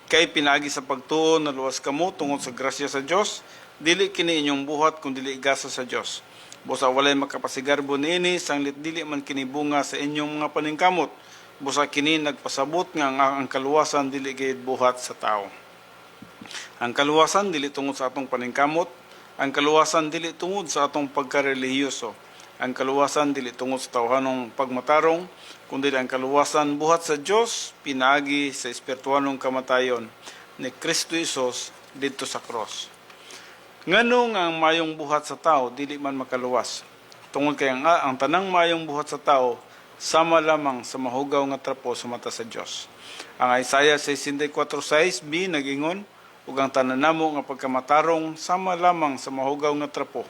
kay pinagi sa pagtuo na luwas kamo tungod sa grasya sa Dios, dili kini inyong buhat kun dili igasa sa Dios. Busa walay makapasigarbo niini sanglit dili man kini bunga sa inyong mga paningkamot. Busa kini nagpasabot nga ang kaluwasan dili gayud buhat sa tao. Ang kaluwasan dili tungod sa atong paningkamot, ang kaluwasan dili tungod sa atong pagkarelihiyoso. Ang kaluwasan dili tungod sa tawhanong pagmatarong, kundi ang kaluwasan buhat sa Dios pinaagi sa espirituwanong kamatayon ni Kristo Jesus didto sa cross. Nganong ang mayong buhat sa tao dili man makaluwas. Tungod kay ang tanang mayong buhat sa tao sama lamang sa mahugaw nga trapo sa mata sa Dios. Ang Isaiah 64:6b nagingon, ug ang tanan namo nga pagkamatarong sama lamang sa mahugaw nga trapo.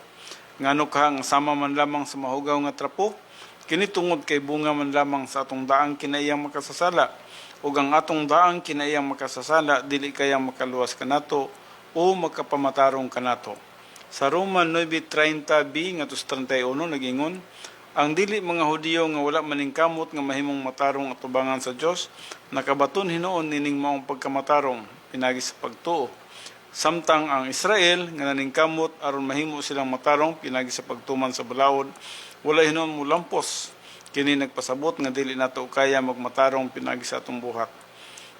Ngano ka ang sama man lamang sa mahugaw nga trapo? Kini tungod kay bunga man lamang sa atong daang kinaiyang makasasala. Ug ang atong daang kinaiyang makasasala dili kayang makaluwas kanato o magkapamatarong kanato. Sa Roman 9:30b ngadto 31 nagingon, ang dili mga Hudiyo nga wala maningkamot nga mahimong matarong atubangan sa Dios, nakabaton hinuon nining maong pagkamatarong pinagi sa pagtuo. Samtang ang Israel nga naningkamot aron mahimo silang matarong pinagi sa pagtuman sa balaod, wala hinuon mo lampos. Kini nagpasabot nga dili nato kaya magmatarong pinagi sa atong buhat.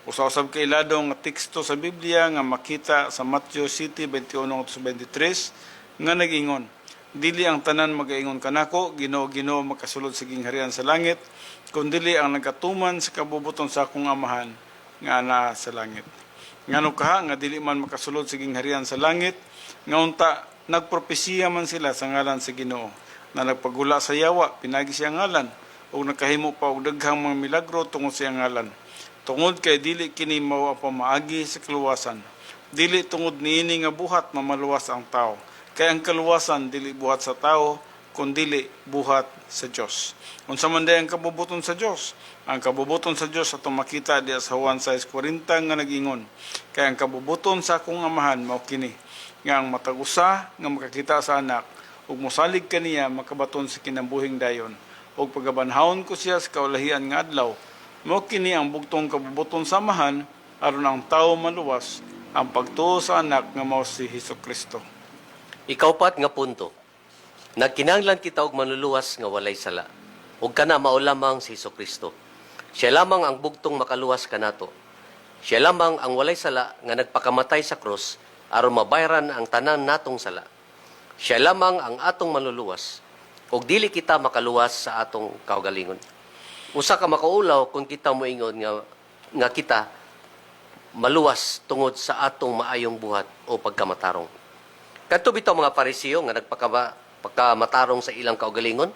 Usa-usab kay lado nga teksto sa Biblia nga makita sa Matthew 7:21-23 nga nagingon, dili ang tanan magaingon kanako, Ginoo, Ginoo, makasulod sa gingharian sa langit, kundili ang nagkatuman sa kabubuton sa akong amahan nga naa sa langit. Ngano kaha nga dili man makasulod sa gingharian sa langit, nga unta nagpropesiya man sila sa ngalan sa Ginoo, na nagpagula sa yawa pinagi siya ngalan, ug nakahimo pa og daghang mga milagro tungod sa ngalan. Tungod kay dili kini mao ang pamaagi sa kaluwasan. Dili tungod niini nga buhat mamaluwas ang tao. Kay ang kaluwasan dili buhat sa tao, kundi buhat sa Dios. Unsa man day ang kabubuton sa Dios? Ang kabubuton sa Dios atong makita diha sa Juan 6:40 nga nagingon, kay ang kabubuton sa akong amahan mao kini, nga ang matag usa nga makakita sa anak ug mosalig kaniya makabaton sa kinabuhing dayon, ug pagabanhawon ko siya sa kaulahian nga adlaw. Mao kini ang bugtong kabubuton sa amahan aron ang tawo maluwas, ang pagtuo sa anak nga mao si Hesukristo. Ikaupat nga punto, nagkinahanglan kita og manluluwas nga walay sala. Ug kana mao lamang si Hesukristo. Siya lamang ang bugtong makaluwas kanato. Siya lamang ang walay sala nga nagpakamatay sa krus aron mabayaran ang tanan natong sala. Siya lamang ang atong manluluwas. Ug dili kita makaluwas sa atong kaugalingon. Usa ka makaulaw kung kita moingon nga kita maluwas tungod sa atong maayong buhat o pagkamatarong. Kadto bitaw mga Pariseo nga nagpakamatarong sa ilang kaugalingon,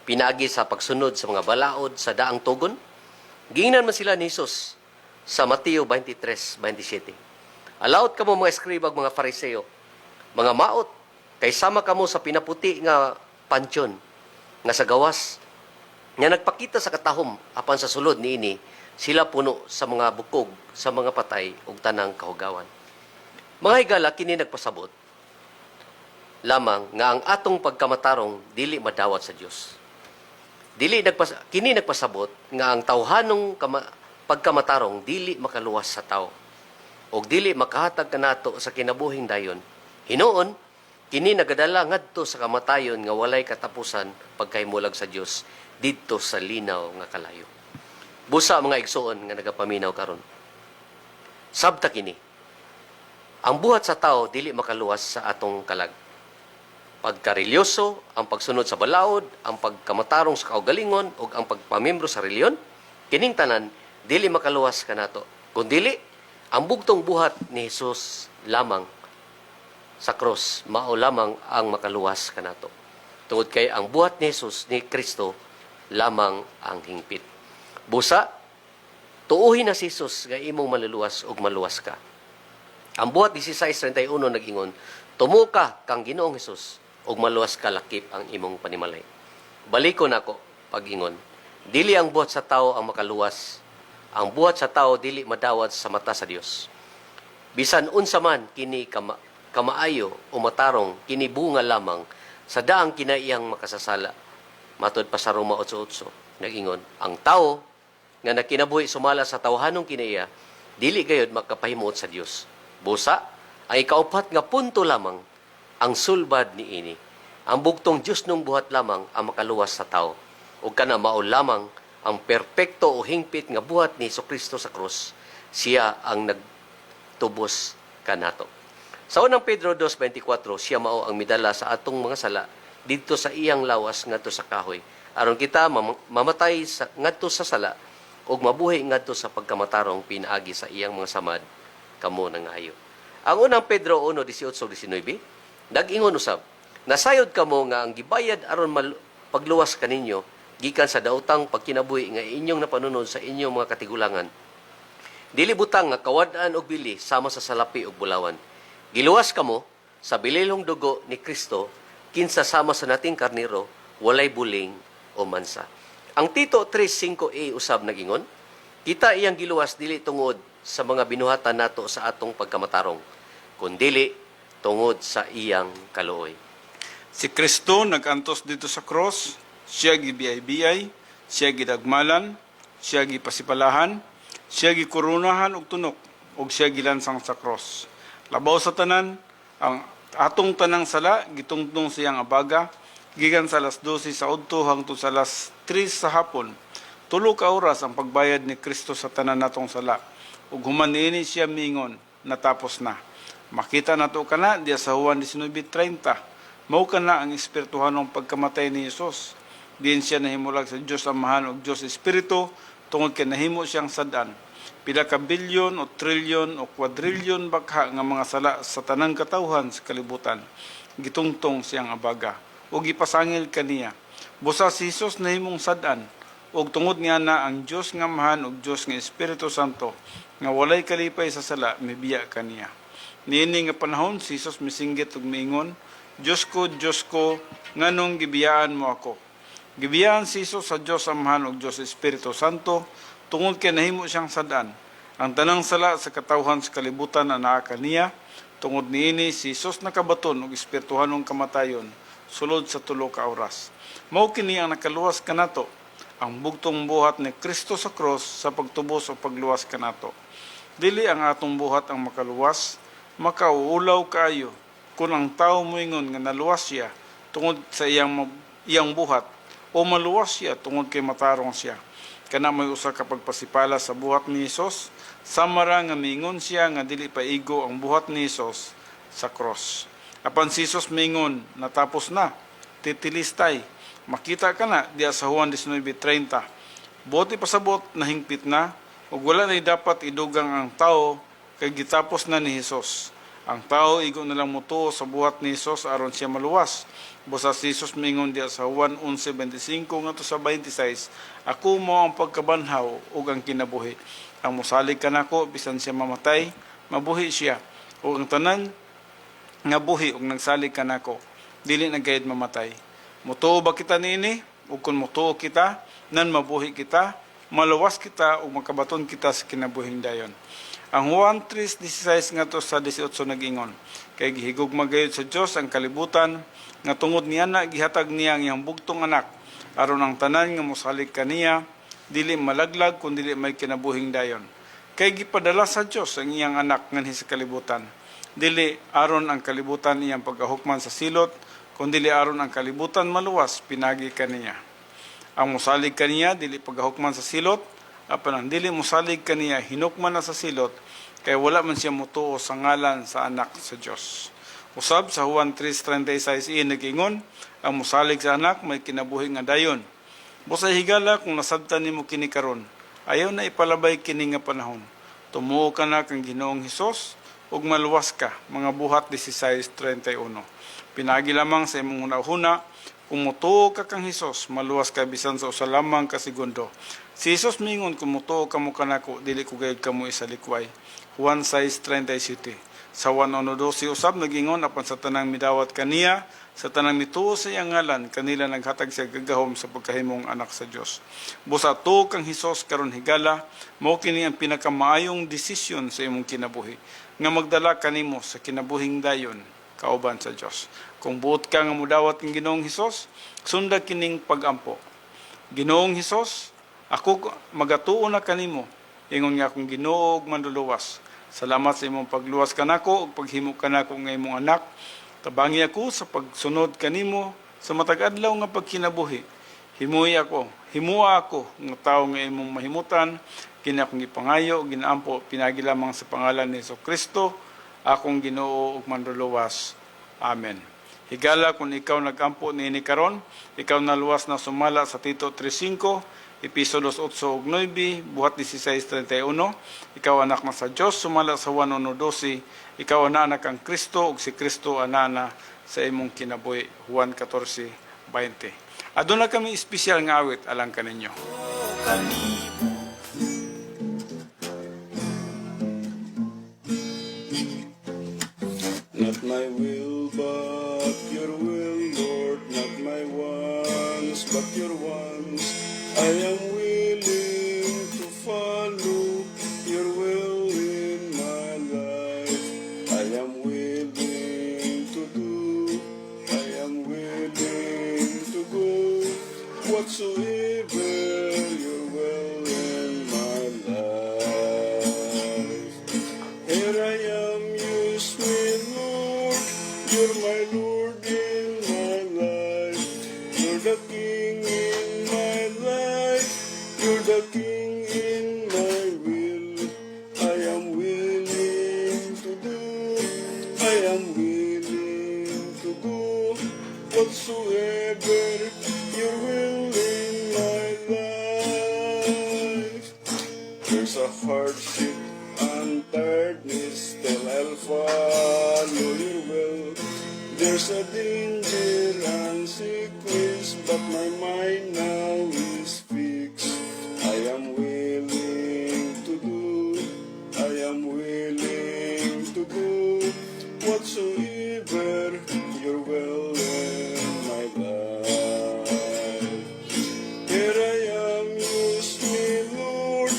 pinagi sa pagsunod sa mga balaod sa daang tugon. Giingnan man sila ni Jesus sa Mateo 23:27. Alaot kamo mga eskribag mga Pariseo, mga maot, kay sama kamo sa pinaputi nga pansyon nga sa gawas, nga nagpakita sa katahom apan sa sulod niini sila puno sa mga bukog, sa mga patay ug tanang kahugawan. Mga higala kini nagpasabot lamang nga ang atong pagkamatarong dili madawat sa Dios. Kini nagpasabot nga ang tawhanong pagkamatarong dili makaluwas sa tao ug dili makahatag kanato sa kinabuhing dayon. Hinuon kini nagadala ngadto sa kamatayon nga walay katapusan pagkahimulag sa Dios didto sa linaw nga kalayo. Busa mga igsoon nga nagapaminaw karon. Sabta kini, ang buhat sa tao dili makaluwas sa atong kalag. Pagkarelyoso, ang pagsunod sa balaod, ang pagkamatarong sa kaugalingon ug ang pagpamembro sa reliyon, kining tanan dili makaluwas kanato. Kundili ang bugtong buhat ni Hesus lamang sa cross mao lamang ang makaluwas kanato. Tungod kay ang buhat ni Hesus ni Kristo lamang ang hingpit. Busa, tuuhin na si Jesus nga imong maluluwas ug maluwas ka. Ang buhat 16:31 nag-ingon, tumo ka kang Ginoong Hesus ug maluwas ka lakip ang imong panimalay. Balikon ako pag-ingon, dili ang buhat sa tao ang makaluwas. Ang buhat sa tao dili madawat sa mata sa Dios. Bisan unsa man kini kamaayo o matarong, kini bunga lamang sa daang kinaiyang makasasala. Matod pa sa Roma 8:8 nag-ingon, ang tao nga nakinabuhi sumala sa tawhanong kinaiya, dili gayud makapahimuot sa Dios. Busa, ang ikaupat nga punto lamang ang sulbad niini. Ang bugtong Dios nung buhat lamang ang makaluwas sa tao. Ug kana mao lamang ang perpekto o hingpit nga buhat ni Hesukristo sa krus. Siya ang nagtubos kanato. Sa unang Pedro 2:24, siya mao ang midala sa atong mga sala didto sa iyang lawas ngadto sa kahoy. Aron kita mamatay sa ngadto sa sala ug mabuhi ngadto sa pagkamatarong pinaagi sa iyang mga samad kamo nangayo. Ang unang Pedro 1:18-19 nag-ingon usab, nasayod kamo nga ang gibayad aron pagluwas kaninyo gikan sa daotang pagkinabuhi nga inyong napanunod sa inyong mga katigulangan. Dili butang nga kawad-an og bili sama sa salapi ug bulawan. Giluwas kamo sa bililhong dugo ni Kristo kinsa sama sa nating karniro walay buling o mansa. Ang Tito 3:5a usab nag-ingon, kita iyang giluwas dili tungod sa mga binuhatan nato sa atong pagkamatarong, kundili tungod sa iyang kaluoy. Si Kristo nag-antos dito sa cross, siya gibiyay-biyay, siya gidagmalan, siya gipasipalahan, siya gikurunahan og tunok, ug siya gilansang sa cross. Labaw sa tanan, ang atong tanang sala gitungtong siyang abaga, gikan sa alas 12 sa udto hangtod sa alas 3 sa hapon. 3 ka oras ang pagbayad ni Kristo sa tanan natong sala. Ug human niini siya mingon, natapos na. Makita nato kana diya sa Juan 19:30. Mao kana ang espirituhanong pagkamatay ni Hesus. Diin siya nahimulag sa Dios Amahan ug Dios Espiritu tungod kay nahimo siyang sad-an. Pila ka bilyon o trilyon o kwadrilyon bakha nga mga sala sa tanang katawhan sa kalibutan. Gitungtong siyang abaga ug gipasangil kaniya. Busa si Hesus nahimong sad-an ug tungod niya na ang Dios nga Amahan ug Dios nga Espiritu Santo nga walay kalipay sa sala mibiya kaniya. Niini nga panahon si Hesus misinggit ug miingon, Diyos ko, nganong gibiyaan mo ako? Gibiyaan si Hesus sa Diyos Amahan ug Diyos Espiritu Santo, tungod kay nahimo siyang sad-an. Ang tanang sala sa katawhan sa kalibutan na naa kaniya, tungod niini si Hesus nakabaton ug espirituhanong kamatayon, sulod sa 3 ka oras. Mao kini ang nakaluwas kanato, ang bugtong buhat ni Kristo sa cross sa pagtubos o pagluwas kanato. Dili ang atong buhat ang makaluwas, makauulaw kayo, kung ang tao moingon nga naluwas siya tungod sa iyang buhat o maluwas siya tungod kay matarong siya. Kana may usa ka pagpasipala sa buhat ni Hesus, samara nga miingon siya nga dili paigo ang buhat ni Hesus sa cross. Apan si Hesus miingon, natapos na, titilistay. Makita ka na diya sa Juan 19:30. Buti pasabot nahingpit na ug wala na dapat idugang ang tao kay gitapos na ni Hesus. Ang tao igo na lang mutuo sa buhat ni Hesus aron siya maluwas. Busa si Hesus mingon diya sa Juan 11:25 ngadto sa 26, ako mo ang pagkabanhaw ug ang kinabuhi. Ang mosalig kanako bisan siya mamatay, mabuhi siya. Ug ang tanan nga buhi ug nagsalig kanako, dili na gayud mamatay. Mutuo ba kita niini? Ug kun mutuo kita, nan mabuhi kita, maluwas kita ug makabaton kita sa kinabuhing dayon. Ang Juan 3:16 nga to sa 18 nag-ingon, kay gihigugma gayud sa Dios ang kalibutan nga tungod niya na gihatag niya ang iyang bugtong anak aron ang tanan nga mosalig kaniya dili malaglag kun dili may kinabuhing dayon. Kay gipadala sa Dios ang iyang anak nganhi sa kalibutan, dili aron ang kalibutan iyang pagahukman sa silot, kundi aron ang kalibutan maluwas pinagi kaniya. Ang mosalig kaniya dili pagahukman sa silot, apan ang dili mosalig kaniya hinukman na sa silot, kay wala man siya mutuo sa ngalan sa anak sa Dios. Usab sa Juan 3:36 nag-ingon, ang mosalig sa anak may kinabuhi nga dayon. Busa higala kung nasabtan nimo kini karon, ayaw na ipalabay kini nga panahon. Tumuo ka na kang Ginoong Hesus ug maluwas ka. Mga buhat 16:31. Pinagi lamang sa imong hunahuna, kung mutuo ka kang Hesus, maluwas ka bisan sa usa lamang ka segundo. Si Hesus mingon, kung mutuo ka mo kanako, dili ko gayud kamo isalikway. Juan 6:37. Sa 1:12 usab nagingon, apan sa tanang midawat kaniya, sa tanang mituo sa iyang ngalan, kanila naghatag siya gagahom sa pagkahimong anak sa Dios. Busa tuo kang Hesus karon higala, mao kini ang pinakamaayong desisyon sa imong kinabuhi, nga magdala kanimo sa kinabuhing dayon kauban sa Dios. Kung buot ka nga mudawat ng Ginoong Hesus, sunda kining pagampo. Ginoong Hesus, ako magatuo na kanimo, ingon nga akong Ginoo ug manluluwas. Salamat sa imong pagluwas kanako ug paghimo kanako nga imong anak. Tabangi ako sa pagsunod kanimo sa matag adlaw nga pagkinabuhi. Himua ako nga tawo nga imong mahimutan, kini akong gipangayo ug ginaampo pinagi lamang sa pangalan ni Jesucristo, akong Ginoo ug manluluwas. Amen. Higala kung ikaw nagampo niini karon, ikaw naluwas na sumala sa Tito 3:5, Episodos 8 ug 9, buhat 16:31. Ikaw anak na sa Dios, sumala sa 1:12. Ikaw anak kang Kristo ug si Kristo anana sa imong kinabuhi. Juan 14:20. Aduna kami espesyal nga awit alang kaninyo. Not my will, but your will, Lord. Not my wants, but your wants. I am willing to follow your will in my life. I am willing to do. I am willing to go. Whatsoever your will in my life. Here I am, use me, Lord. You're my Lord in my life. You're the King in my life. You're the King in my will. I am willing to do. I am willing to go. whatsoever your will in my life. There's a hardship and tiredness, still I'll follow your will. There's a danger and sickness, but my mind now is fixed. I am willing to do, I am willing to do whatsoever your will in my life. Here I am, use me, Lord.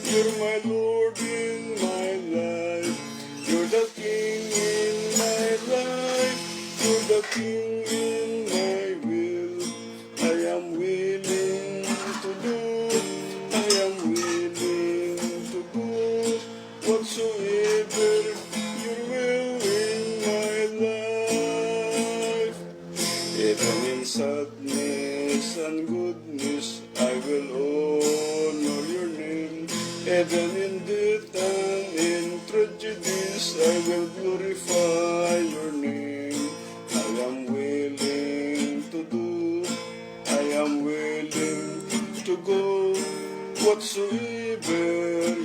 You're my Lord in my life. You're the King in my life. You're the King in my will. I am willing to do, I am willing to do whatsoever your will in my life. Even in sadness and goodness, I will honor your name. Even in death and in tragedies, I will glorify your name. I am willing to do, I am willing to go whatsoever